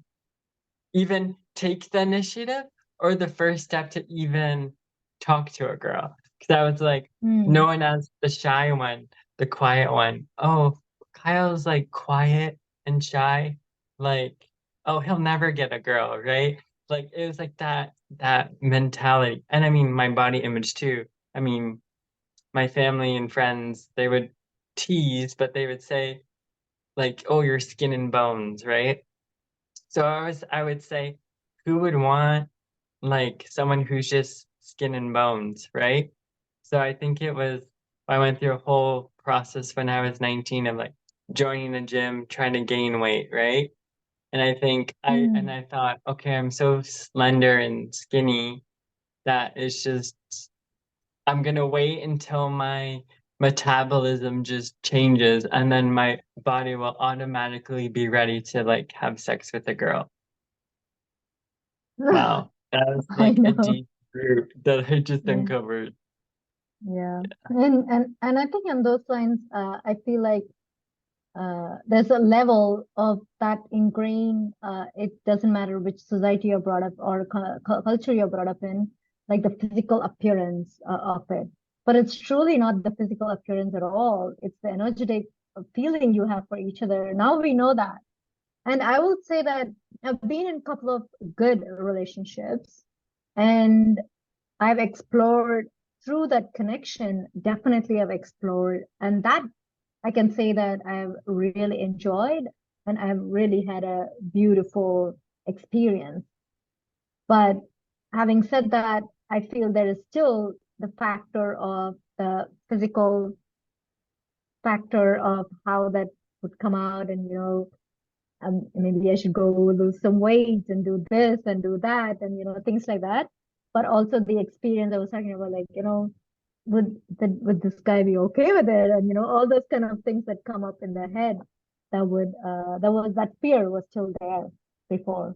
take the initiative or the first step to even talk to a girl. Because I was like known as the shy one, the quiet one. Oh, Kyle's like quiet and shy. Like, oh, he'll never get a girl, right? Like it was like that mentality. And I mean my body image too. I mean, my family and friends, they would tease, but they would say, like, oh, you're skin and bones, right? So I would say, who would want like someone who's just skin and bones, right? So I think I went through a whole process when I was 19 of like joining a gym, trying to gain weight, right? And I think I thought, okay, I'm so slender and skinny that it's just I'm gonna wait until my metabolism just changes and then my body will automatically be ready to like have sex with a girl. Wow, that was I like a know. deep root that I just Yeah. uncovered. Yeah. And I think on those lines, I feel like there's a level of that ingrained, it doesn't matter which society you're brought up or culture you're brought up in, like the physical appearance of it. But it's truly not the physical appearance at all. It's the energetic feeling you have for each other. Now we know that. And I would say that I've been in a couple of good relationships and I've explored through that connection, definitely I've explored. And that I can say that I've really enjoyed and I've really had a beautiful experience. But having said that, I feel there is still the factor of the physical factor of how that would come out and, maybe I should go lose some weight and do this and do that and, things like that. But also the experience I was talking about, like, would this guy be okay with it? And all those kind of things that come up in their head that fear was still there before.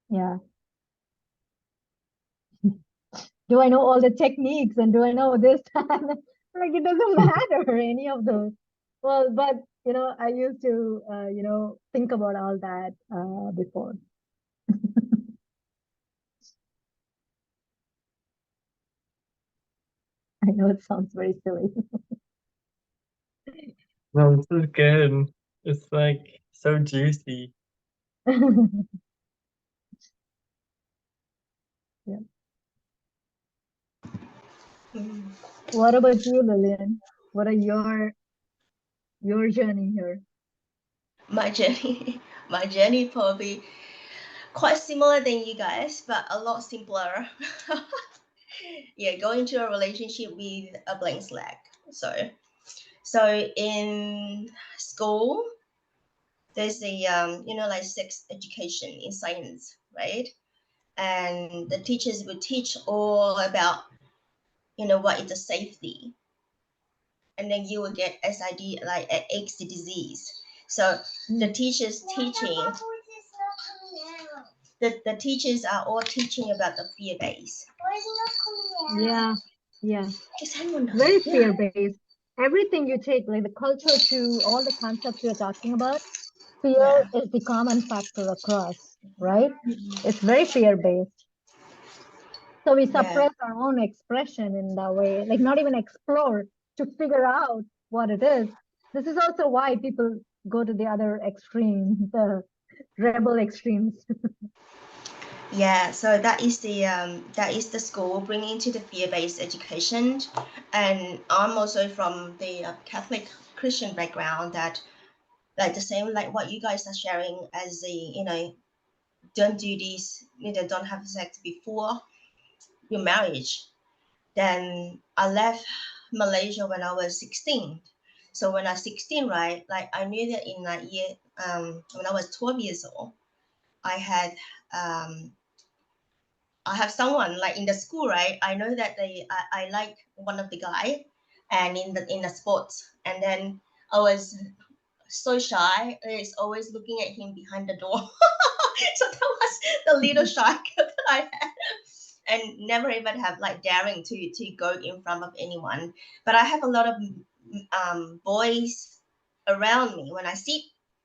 Yeah. Do I know all the techniques and do I know this? Like it doesn't matter any of those. Well, but I used to think about all that before. I know it sounds very silly. No, this is good. It's like so juicy. Yeah. Mm. What about you, Lillian? What are your journey here? My journey, my journey probably quite similar than you guys, but a lot simpler. Yeah, going to a relationship with a blank slate. So in school, there's a like sex education in science, right? And the teachers would teach all about what is the safety, and then you will get SID like AIDS disease. So the teachers teaching the teachers are all teaching about the fear base. Yeah, yeah. Just hang on now. Very Yeah. fear-based. Everything you take, like the culture to all the concepts you're talking about, fear Yeah. is the common factor across, right? It's very fear-based. So we Yeah. suppress our own expression in that way, like not even explore to figure out what it is. This is also why people go to the other extreme, the rebel extremes. Yeah, so that is the school bringing to the fear-based education, and I'm also from the Catholic Christian background, that like the same like what you guys are sharing as the don't do this, don't have sex before your marriage. Then I left Malaysia when I was 16. So when I was 16, right, like I knew that in that year, when I was 12 years old, I had I have someone like in the school, right? I know that I like one of the guy, and in the sports, and then I was so shy. It's always looking at him behind the door. So that was the little shy girl that I had, and never even have like daring to go in front of anyone. But I have a lot of boys around me. When I sit,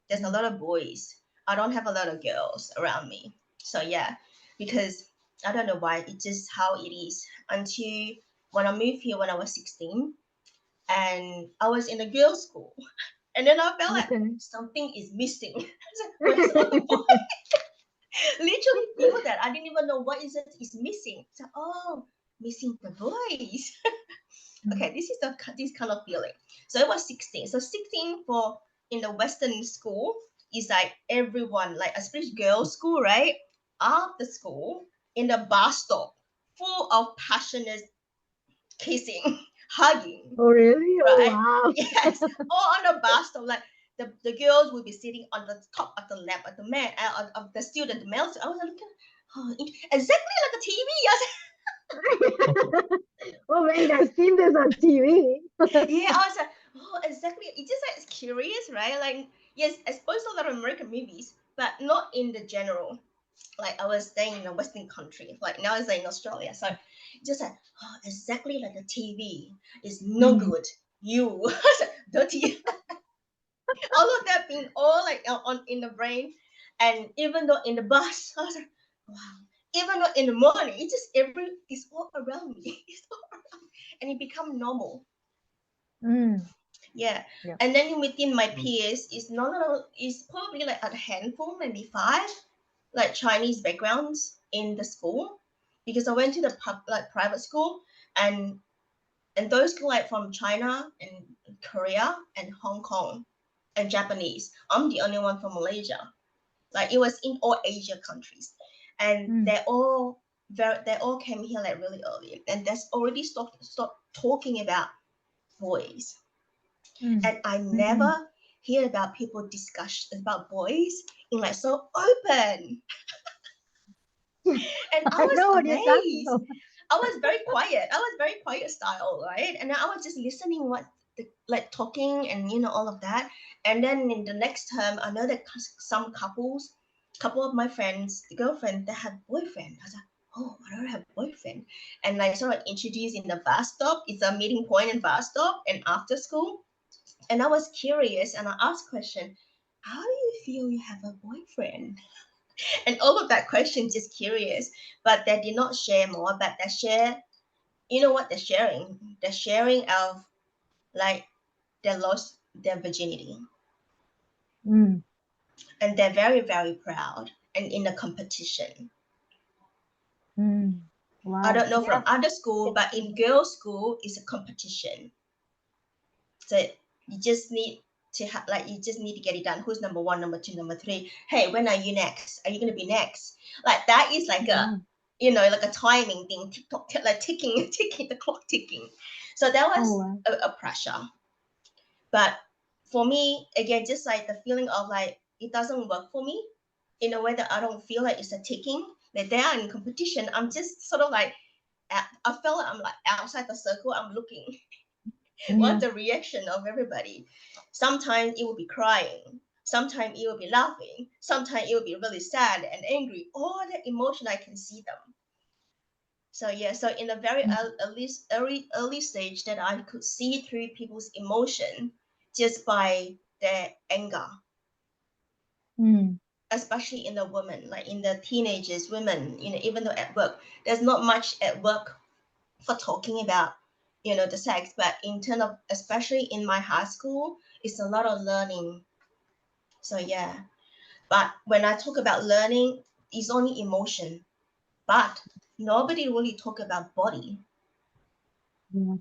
there's a lot of boys. I don't have a lot of girls around me. So yeah, because I don't know why, it's just how it is. Until when I moved here when I was 16, and I was in a girls' school, and then I felt like Okay. something is missing. Where's all the boys? Literally feel that. I didn't even know what is missing. So, oh, missing the boys. Okay, this is this kind of feeling. So it was 16. So 16 for in the Western school is like everyone, like especially girls' school, right? After school, in the bus stop, full of passionate kissing, hugging, Oh, really? Oh, right? wow. Yes, all on the bus stop. Like the girls will be sitting on the top of the lap of the man of the student, the male. I was looking, oh, exactly like a TV. Oh, wait, I've seen this on TV. Yeah, I was like, oh, exactly. It's just like it's curious, right? Like, yes, I suppose a lot of American movies, but not in the general. Like I was staying in a Western country, like now it's like in Australia. So just like, oh, exactly like a TV. It's no good. You dirty. All of that being all like on in the brain, and even though in the bus, I was like, wow. Even though in the morning, it's all around me. It's all around, and it become normal. Mm, Yeah. yeah. And then within my peers, is probably like a handful, maybe five, like Chinese backgrounds in the school, because I went to the like private school, and those school like from China and Korea and Hong Kong and Japanese. I'm the only one from Malaysia. Like it was in all Asia countries, and Mm, they all came here like really early, and that's already stopped talking about boys. mm, And I mm. never hear about people discuss about boys in like so open. And I I was know what you're talking amazed. about. I was very quiet. I was very quiet style, right? And I was just listening what like talking and all of that. And then in the next term, I know that some couple of my friends, the girlfriend, they have boyfriend. I was like, oh, I don't have boyfriend. And I sort of introduced in the bus stop. It's a meeting point in bus stop and after school. And I was curious and I asked question, how do you feel you have a boyfriend? And all of that question just curious, but they did not share more, but they share, what they're sharing? They're sharing of like they lost their virginity, Mm, and they're very, very proud and in the competition. mm. I Wow. don't know Yeah. from other school, but in girls' school it's a competition. So you just need to have like you just need to get it done. Who's number one, number two, number three? Hey, when are you next? Are you gonna be next? Like that is like a Wow. like a timing thing, TikTok, like ticking, ticking, the clock ticking. So that Oh, was wow. a pressure. But for me, again, just like the feeling of like it doesn't work for me in a way that I don't feel like it's a ticking. Like they are in competition. I'm just sort of like I feel like I'm like outside the circle. I'm looking Yeah. what's the reaction of everybody. Sometimes it will be crying. Sometimes it will be laughing. Sometimes it will be really sad and angry. All the emotion I can see them. So yeah, so in a very Mm, early stage that I could see through people's emotion just by their anger, mm, especially in the women, like in the teenagers, women, even though at work, there's not much at work for talking about you know, the sex, but in terms of, especially in my high school, it's a lot of learning. So yeah, but when I talk about learning, it's only emotion, but nobody really talk about body. Yeah.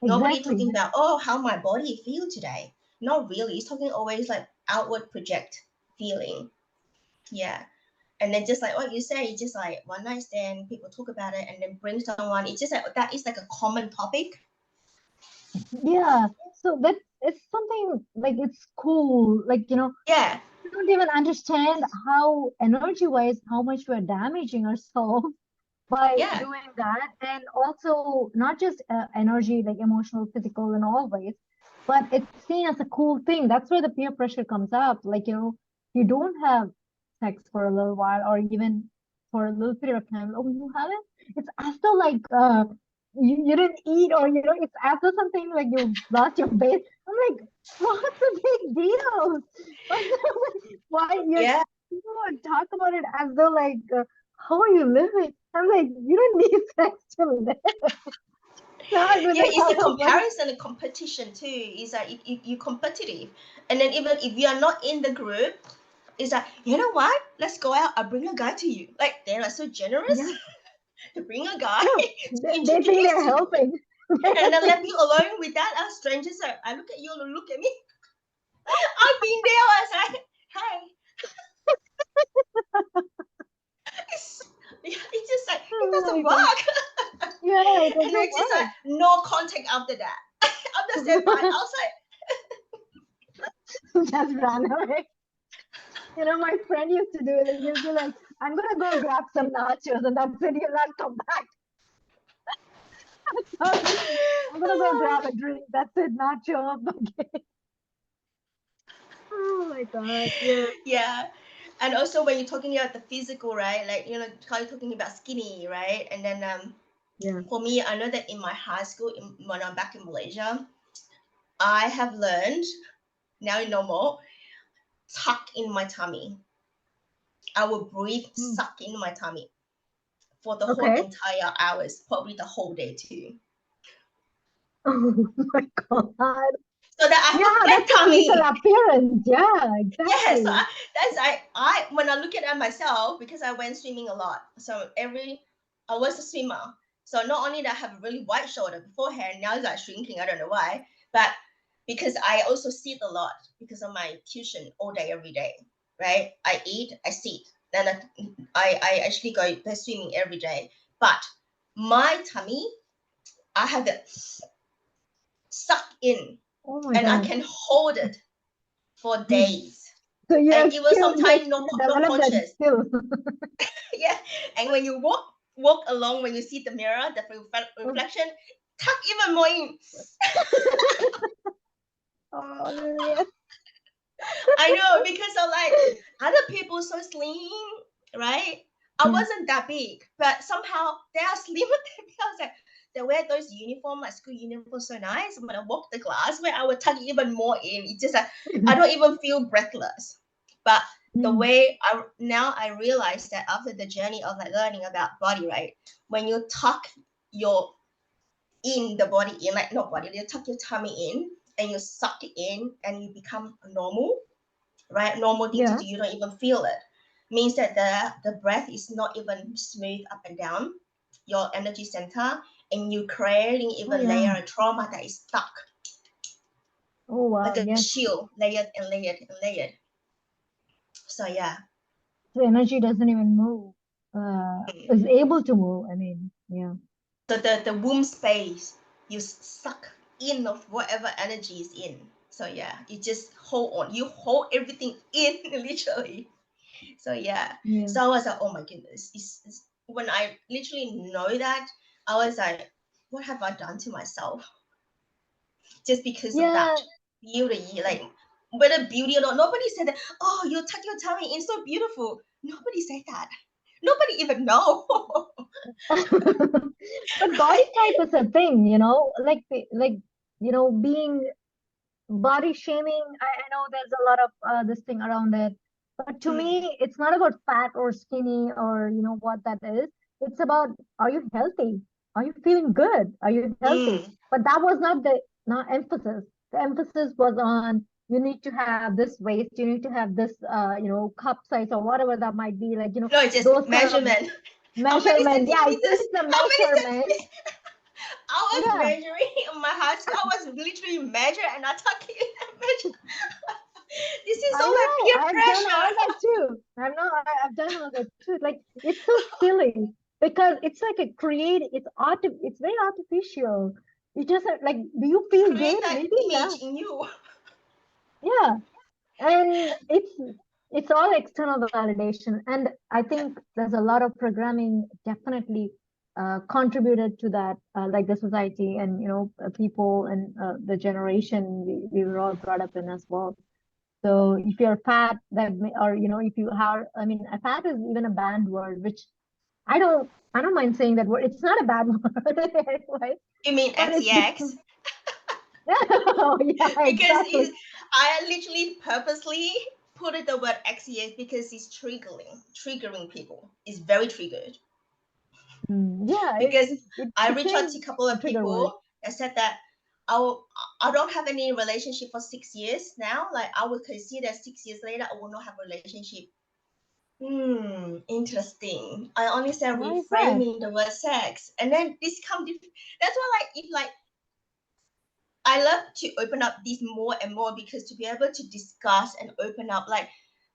Nobody Exactly. talking about, oh, how my body feel today. Not really. It's talking always like outward project feeling. Yeah. And then just like what you say, it's just like one night stand, people talk about it and then bring someone. It's just like that is like a common topic. Yeah. So that it's something like it's cool. Like, Yeah. we don't even understand how energy-wise how much we're damaging ourselves by Yeah. doing that. And also not just energy, like emotional, physical, and all ways, but it's seen as a cool thing. That's where the peer pressure comes up. Like, you don't have sex for a little while or even for a little period of time. Oh, you haven't? It's as though like you didn't eat, or it's as though something like you lost your base. I'm like, what's the big deal? Why Yeah. people would talk about it as though like how are you living? I'm like, you don't need sex to live. Not with Yeah, the it's a help of money. comparison and competition too. It's like you competitive. And then even if you are not in the group, it's like, you know what? Let's go out. I'll bring a guy to you. Like they're like so generous Yeah, to bring a guy yeah. to They think introduce they're you. helping. And then left you alone with that. As strangers, I look at you and look at me. I've been there. I was like, hi. It's just like it Oh doesn't my God. work. Yeah, it And doesn't it's just like work. no contact after that. After that, bye outside. Just run away. My friend used to do it. He'll be like, I'm gonna go grab some nachos, and that's it. He'll not come back. I'm gonna go grab a drink. That's it. Not show up again. Oh my God. Yeah. Yeah. And also when you're talking about the physical, right? Like, you know, how you're talking about skinny, right? And then Yeah. for me, I know that in my high school, when I'm back in Malaysia, I have learned, now you know more, tuck in my tummy. I will breathe, suck in my tummy for the whole Okay. entire hours, probably the whole day too. Oh my God. So that I have a Yeah, flat that's a physical tummy. appearance. Yeah, Yes, exactly. I when I look at myself, because I went swimming a lot, so I was a swimmer. So not only that I have a really wide shoulder beforehand, now it's like shrinking. I don't know why, but because I also sit a lot because of my tuition all day every day, right? I eat, I sit, then I actually go swimming every day. But my tummy, I have it suck in, Oh my and I God. can hold it for days. So you And have even skills, like sometimes you no develop that conscious. skill. Yeah. And when you walk along, when you see the mirror, the reflection, tuck even more in. Oh, yes. I know, because of like other people so slim, right? I wasn't that big, but somehow they are slimmer than me. I was like, they wear those uniform, like school uniforms, so nice. When I walk the class, where I would tuck even more in. It's just like I don't even feel breathless. But the way I realize that after the journey of like learning about body, right? When you tuck your in the body in, like not body, you tuck your tummy in and you suck it in and you become normal, right? Normal Yeah. DTT, you don't even feel it. Means that the breath is not even smooth up and down your energy center, and you creating even yeah. layer of trauma that is stuck, Oh wow. like a Yes. shield, layered and layered and layered. So yeah. The energy doesn't even move. Is able to move. I mean, yeah. So the womb space, you suck in of whatever energy is in. So yeah, you just hold on. You hold everything in literally. So yeah. Yeah. So I was like, oh my goodness. It's when I literally know that, I was like, what have I done to myself? Just because of that beauty, like whether beauty or not, nobody said that, oh, you tuck your tummy in so beautiful. Nobody said that. Nobody even know. But body type is a thing, like being body shaming. I know there's a lot of this thing around it, but to me, it's not about fat or skinny or what that is. It's about, are you healthy? are you feeling good? Are you healthy? But that was not the emphasis. The emphasis was on you need to have this waist, you need to have this cup size or whatever that might be, like No, it's just those kind of measurement. How many measurement. Yeah, centimeters? it's the How many measurement. centimeters? I was Yeah. measuring my husband. I was literally measure and attacking and measure. This is all my I peer know, I've done all pressure. that too. I've done all that too. Like it's so silly because it's like it's very artificial. You just like, do you feel Create good? that Maybe image not. in you. Yeah. And it's all external validation. And I think there's a lot of programming definitely contributed to that, like the society and people and the generation we were all brought up in as well. So if you're fat, or if you are, I mean, a fat is even a banned word, which I don't mind saying that word. It's not a bad word anyway. You mean But it's XEX? oh, yeah, Because exactly. I literally purposely put it the word XEX because it's triggering people. It's very triggered. Yeah, Because it I reached out became to a couple a of trigger word. people that said that I don't have any relationship for 6 years now. Like I would consider 6 years later I will not have a relationship. Interesting. I only said Why is that? reframing the word sex, and then this come. That's why, like, if like I love to open up this more and more because to be able to discuss and open up, like,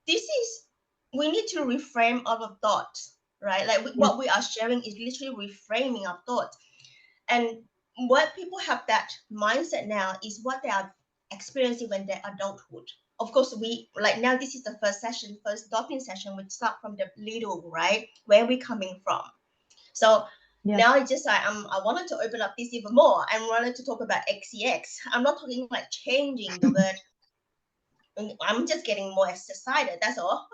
we need to reframe our thoughts, right? Like what we are sharing is literally reframing our thoughts. And what people have that mindset now is what they are experiencing when they're adulthood. Of course, we like now this is the first stopping session. We start from the little, right? Where we coming from. So now it's just like I wanted to open up this even more and wanted to talk about XEX. I'm not talking like changing the word. I'm just getting more excited. That's all.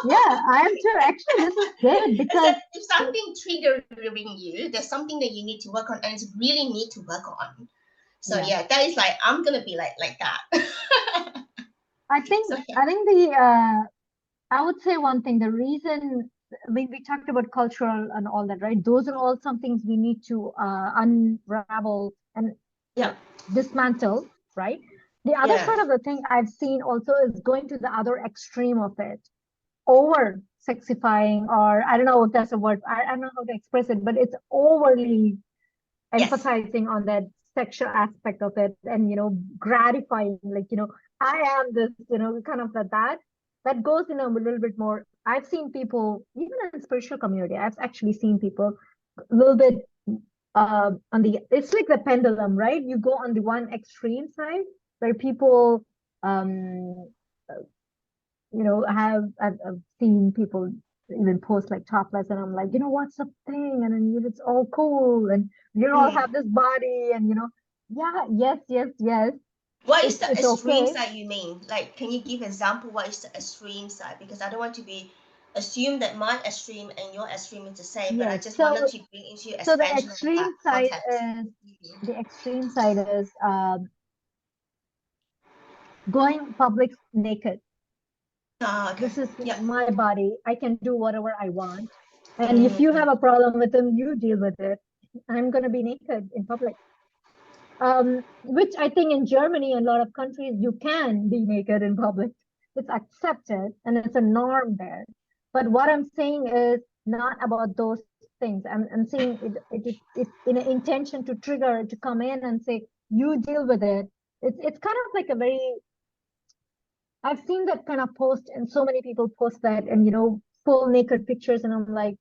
Yeah, I am too. Actually, this is good because if something triggering you, there's something that you need to work on, and it's really need to work on. So yeah, that is like I'm gonna be like that. I think I would say one thing. The reason we talked about cultural and all that, right? Those are all some things we need to unravel and dismantle, right? The other side of the thing I've seen also is going to the other extreme of it, over sexifying, or I don't know if that's a word. I don't know how to express it, but it's overly emphasizing on that sexual aspect of it, and gratifying, like I am this, kind of that goes in a little bit more. I've seen people even in spiritual community. I've actually seen people a little bit on the, it's like the pendulum, right? You go on the one extreme side where people I've seen people even post like topless, and I'm like, what's the thing? And then it's all cool, and you all have this body, and yes. What is the extreme okay. side you mean? Like, can you give example? What is the extreme side? Because I don't want to be assume that my extreme and your extreme is the same, but I just wanted to bring into expansion. So the extreme side is going public naked. Okay. This is my body. I can do whatever I want. And if you have a problem with them, you deal with it. I'm going to be naked in public. Which I think in Germany and a lot of countries, you can be naked in public. It's accepted and it's a norm there. But what I'm saying is not about those things. I'm saying it's in an intention to trigger, to come in and say, you deal with it. It's kind of like a very, I've seen that kind of post, and so many people post that, and full naked pictures, and I'm like,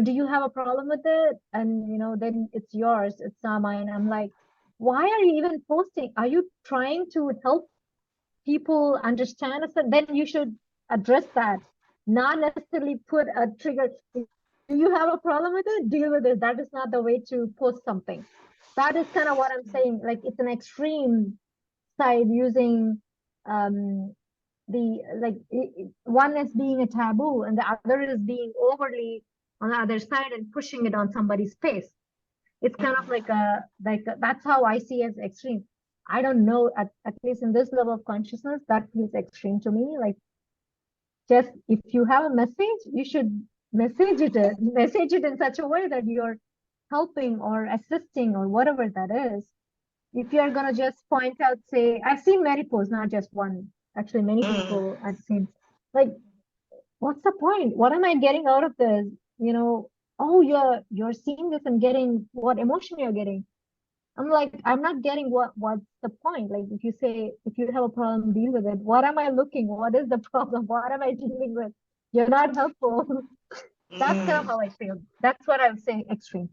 do you have a problem with it? And then it's yours, it's not mine. I'm like, why are you even posting? Are you trying to help people understand us? Then you should address that, not necessarily put a trigger. Do you have a problem with it? Deal with it. That is not the way to post something. That is kind of what I'm saying. Like, it's an extreme side using one is being a taboo, and the other is being overly on the other side and pushing it on somebody's face. It's kind of like that's how I see as extreme. I don't know, at least in this level of consciousness, that feels extreme to me. Like, just if you have a message, you should message it in such a way that you're helping or assisting or whatever that is, if you're gonna just point out, say, I've seen many posts, not just one, actually many people I've seen, like, what's the point? What am I getting out of this? Oh, you're seeing this and getting what emotion you're getting. I'm like, I'm not getting what's the point? Like, if you say, if you have a problem, deal with it. What am I looking? What is the problem? What am I dealing with? You're not helpful. That's kind of how I feel. That's what I would say extreme.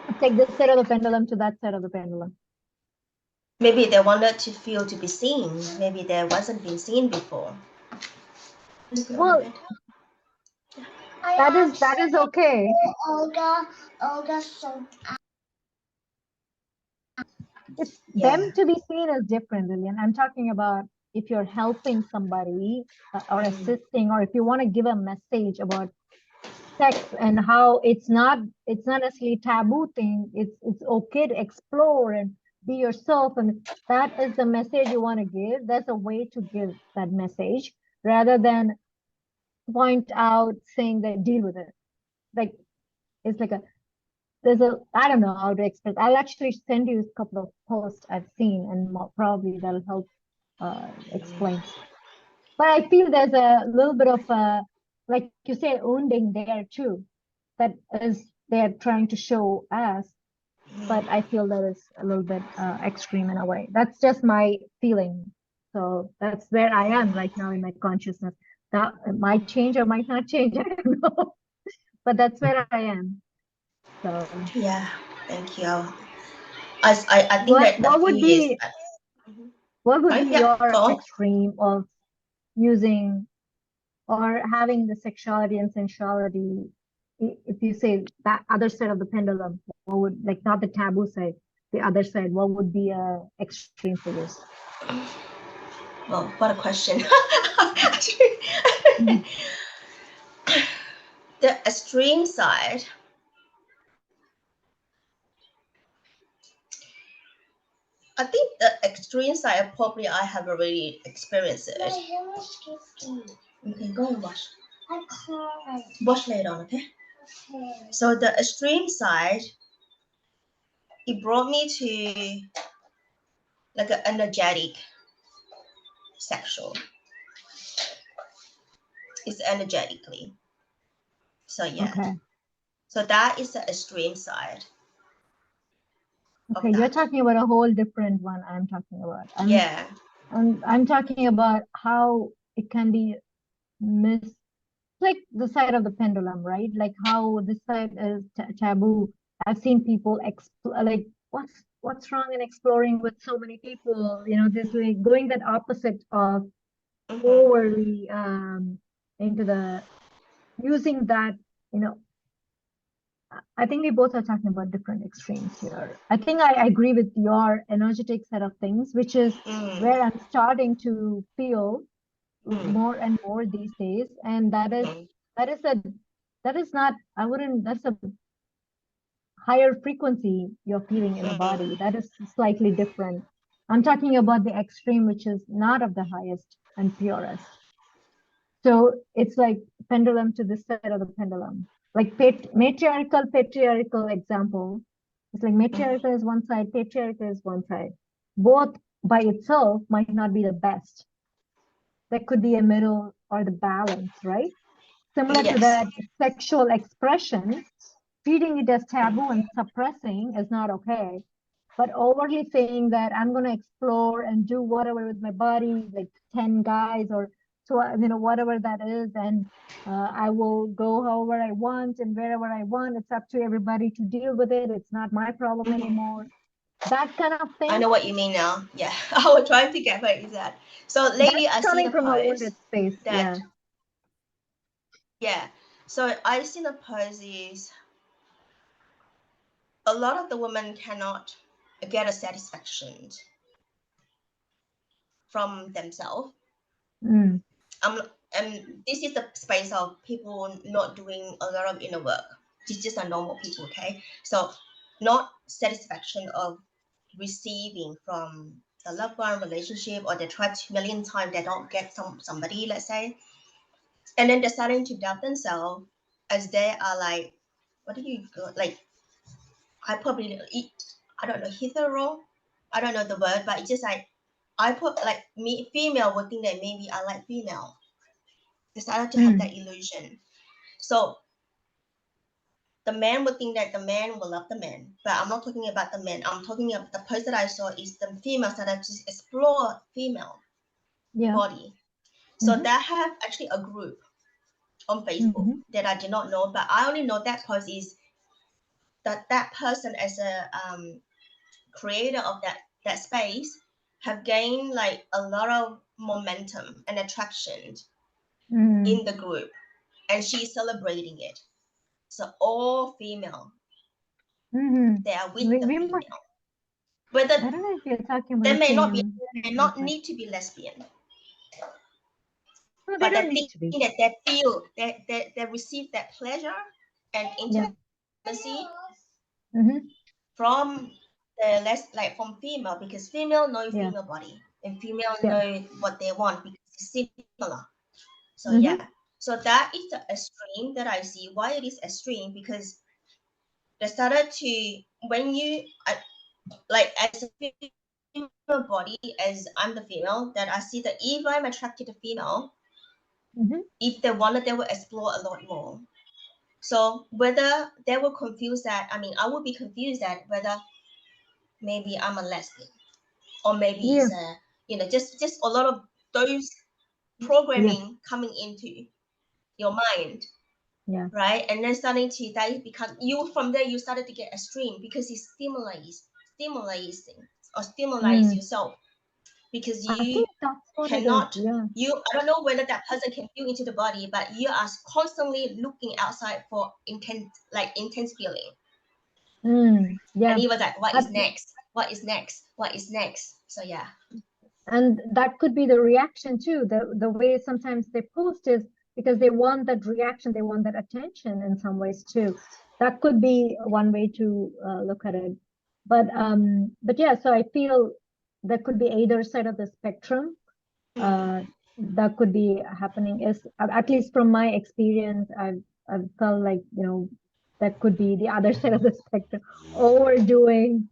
It's like this side of the pendulum to that side of the pendulum. Maybe they wanted to feel to be seen. Maybe they wasn't been seen before. Well, that is okay. Olga, so It's them to be seen is different, Lillian. I'm talking about if you're helping somebody or assisting, or if you want to give a message about sex and how it's not necessarily taboo thing. It's okay to explore and be yourself, and that is the message you want to give. There's a way to give that message rather than point out saying that deal with it. Like, it's like I don't know how to express. I'll actually send you a couple of posts I've seen, and probably that'll help explain. But I feel there's a little bit of like you say, wounding there too, that is they're trying to show us. But I feel that is a little bit extreme in a way. That's just my feeling. So that's where I am right now in my consciousness. That might change or might not change. I don't know. But that's where I am. So yeah, thank you. I think that what would be yeah, your extreme of using or having the sexuality and sensuality? If you say that other side of the pendulum, what would, like, not the taboo side, the other side, what would be a extreme for you? Well, what a question. The extreme side, I think the extreme side, probably I have already experienced it. Okay, go and watch. I can't. Watch later on, okay? Okay. So the extreme side, it brought me to like an energetic sexual. It's energetically. So yeah. Okay. So that is the extreme side. Okay, you're talking about a whole different one. I'm talking about. I'm talking about how it can be like the side of the pendulum, right? Like how this side is taboo. I've seen people like, what's wrong in exploring with so many people? This way, going that opposite of overly into the using that. I think we both are talking about different extremes here. I think I agree with your energetic set of things, which is where I'm starting to feel more and more these days. And that's a higher frequency you're feeling in the body. That is slightly different. I'm talking about the extreme, which is not of the highest and purest. So it's like pendulum to this side of the pendulum. Like patriarchal example. It's like matriarchal is one side, patriarchal is one side. Both by itself might not be the best. There could be a middle or the balance, right? Similar to that sexual expression, treating it as taboo and suppressing is not okay. But overly saying that I'm going to explore and do whatever with my body, like 10 guys or so, whatever that is, and I will go however I want and wherever I want. It's up to everybody to deal with it. It's not my problem anymore. That kind of thing. I know what you mean now. Yeah, I was trying to get what is that. So lately, I see the from a post wounded space. that yeah. So I see the post is a lot of the women cannot get a satisfaction from themselves. And this is the space of people not doing a lot of inner work. It's just a normal people, okay? So not satisfaction of receiving from the loved one relationship, or they try 2 million times, they don't get somebody, let's say. And then they're starting to doubt themselves as they are like, what do you like? I probably I don't know, hetero, I don't know the word, but it's just like I put like me female would think that maybe I like female. They started to have that illusion. So the man would think that the man will love the man, but I'm not talking about the man. I'm talking about the person I saw is the female started to explore female body. So that have actually a group on Facebook that I did not know, but I only know that post is that person as a creator of that space have gained like a lot of momentum and attraction in the group, and she's celebrating it. So all female, they are with the female. Whether I don't know if you're talking about they may not be, same. may not need to be lesbian, No, they but don't I need think to be. that they feel they receive that pleasure and intimacy from the less like from female, because female know female body and female know what they want because it's similar. So so that is the extreme that I see. Why it is extreme? Because they started to, when you like as a female body, as I'm the female, that I see that if I'm attracted to female, if they wanted, they will explore a lot more. So whether they will confuse that, I mean, I would be confused that whether maybe I'm a lesbian or maybe it's a, just a lot of those programming coming into your mind, right? And then starting to that become you, from there you started to get extreme because it stimulates or stimulates yourself, because I you think that's what cannot it is. I don't know whether that person can feel into the body, but you are constantly looking outside for intense feeling. And he was like, what is next? So and that could be the reaction too. The way sometimes they post is because they want that reaction, they want that attention in some ways too. That could be one way to look at it. But yeah, so I feel that could be either side of the spectrum. That could be happening. Is at least from my experience, I've felt like, that could be the other side of the spectrum, overdoing.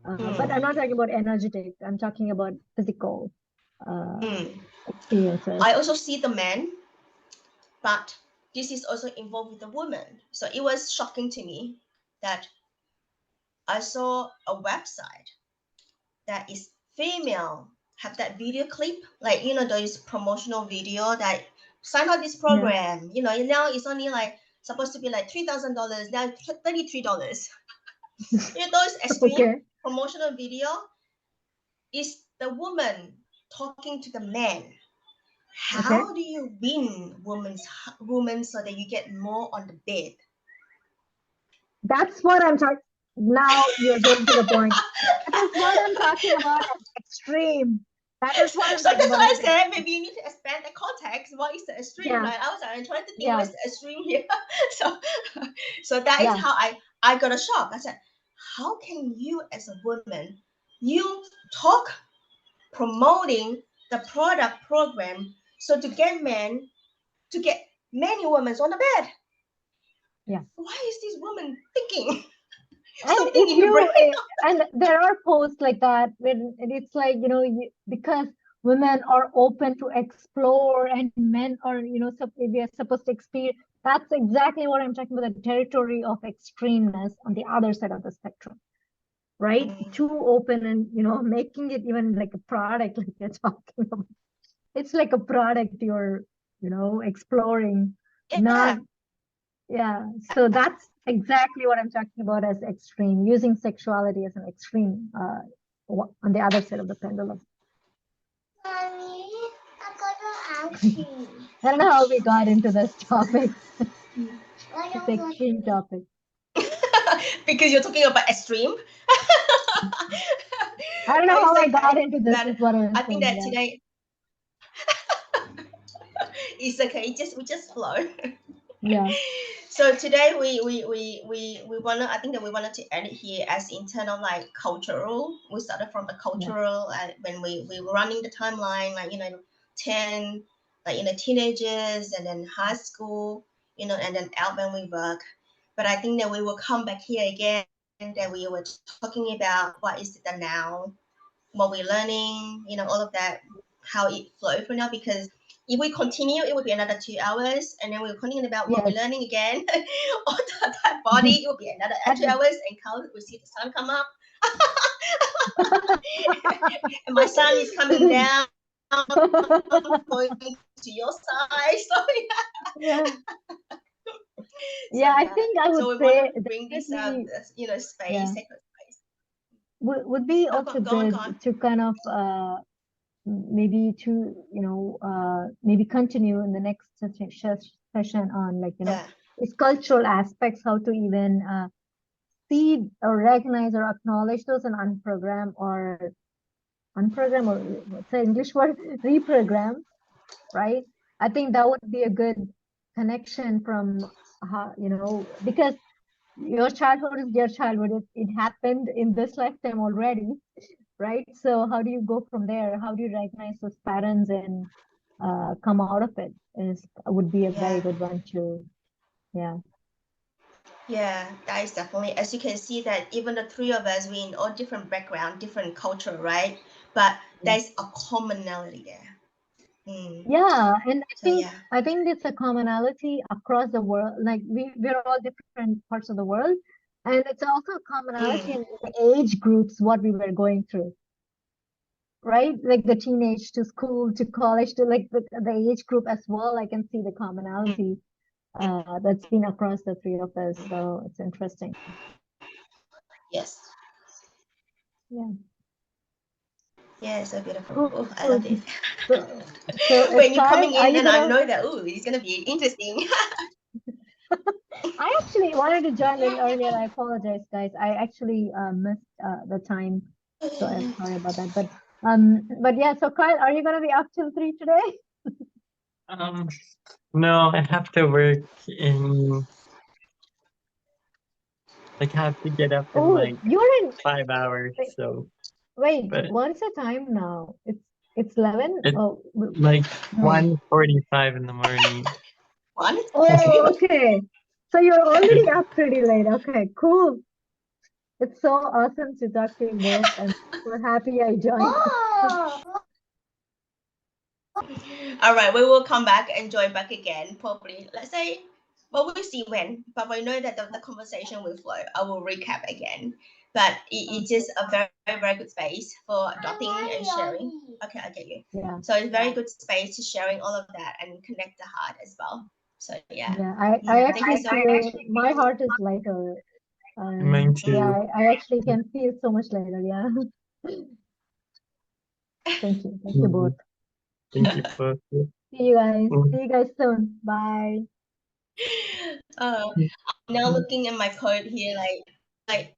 But I'm not talking about energetic. I'm talking about physical experiences. I also see the man, but this is also involved with the woman. So it was shocking to me that I saw a website that is female, have that video clip, like, those promotional video that sign up this program, now it's only like supposed to be like $3,000, now $33. Those extreme promotional video is the woman talking to the man. How do you win women so that you get more on the bed? That's what I'm talking. Now you're getting to the point. That is what I'm talking about as extreme. That is what I'm talking about. So that's why I said maybe you need to expand the context. What is the extreme? Right? I'm trying to think what's the extreme here. So that is how I got a shock. I said, how can you as a woman, you talk promoting the product program so to get many women on the bed? Why is this woman thinking? And if you and there are posts like that when it's like, because women are open to explore and men are, we are supposed to experience. That's exactly what I'm talking about, the territory of extremeness on the other side of the spectrum, right? Too open and, making it even like a product, like you're talking about. It's like a product you're, exploring, not. So that's exactly what I'm talking about as extreme, using sexuality as an extreme on the other side of the pendulum. Mommy, I'm gonna ask you. I don't know how we got into this topic. This extreme topic. Because you're talking about extreme. I don't know how I got into this. Is what I think that today it's okay. We just flow. So today we wanna, I think that we wanted to end it here as internal, like cultural. We started from the cultural when we were running the timeline, like 10, like teenagers, and then high school, and then out when we work. But I think that we will come back here again that we were talking about what is the now, what we're learning, all of that, how it flows for now. Because if we continue, it would be another 2 hours, and then we'll continue about what we're learning again. Or that body, it will be another 2 hours, and Carl will see the sun come up. And my sun is coming down, going to your side. So Yeah. So, I think I so would we want say to bring this space, yeah. sacred space. would be also go good on. to kind of maybe to maybe continue in the next session on its cultural aspects, how to even see or recognize or acknowledge those and unprogram or what's the English word, reprogram, right? I think that would be a good connection from because your childhood is your childhood. It happened in this lifetime already, right? So how do you go from there? How do you recognize those patterns and come out of it? Would be a very good one to, Yeah, that is definitely, as you can see that even the three of us, we're in all different background, different culture, right? But there's a commonality there. Yeah, and I think it's a commonality across the world. Like we're all different parts of the world, and it's also a commonality in the age groups what we were going through, right? Like the teenage to school to college to like the age group as well. I can see the commonality that's been across the three of us. So it's interesting. Yes. Yeah. Yeah, so beautiful. Cool. Oh, I love this. So when you're coming in, and gonna... I know that it's gonna be interesting. I actually wanted to join a little earlier. I apologize, guys. I actually missed the time, so I'm sorry about that. But yeah. So Kyle, are you gonna be up till 3 today? No, I have to work in. Like, have to get up in you're in 5 hours. So wait, what's the time now? It's 11. It's no. 1:45 in the morning. Oh, okay. So you're already up pretty late. Okay, cool. It's so awesome to talk to you both. I'm so happy I joined. All right, we will come back and join back again. Probably, let's say, well, we'll see when. But we know that the conversation will flow. I will recap again. But it's just a very, very, very good space for adopting and sharing. Okay, I get you. Yeah. So it's very good space to sharing all of that and connect the heart as well. So yeah. Yeah, I actually feel my heart is lighter. Mine too. Yeah, I actually can feel so much lighter. Yeah. Thank you. Thank you both. Thank you both. See you guys. See you guys soon. Bye. Now looking at my code here, like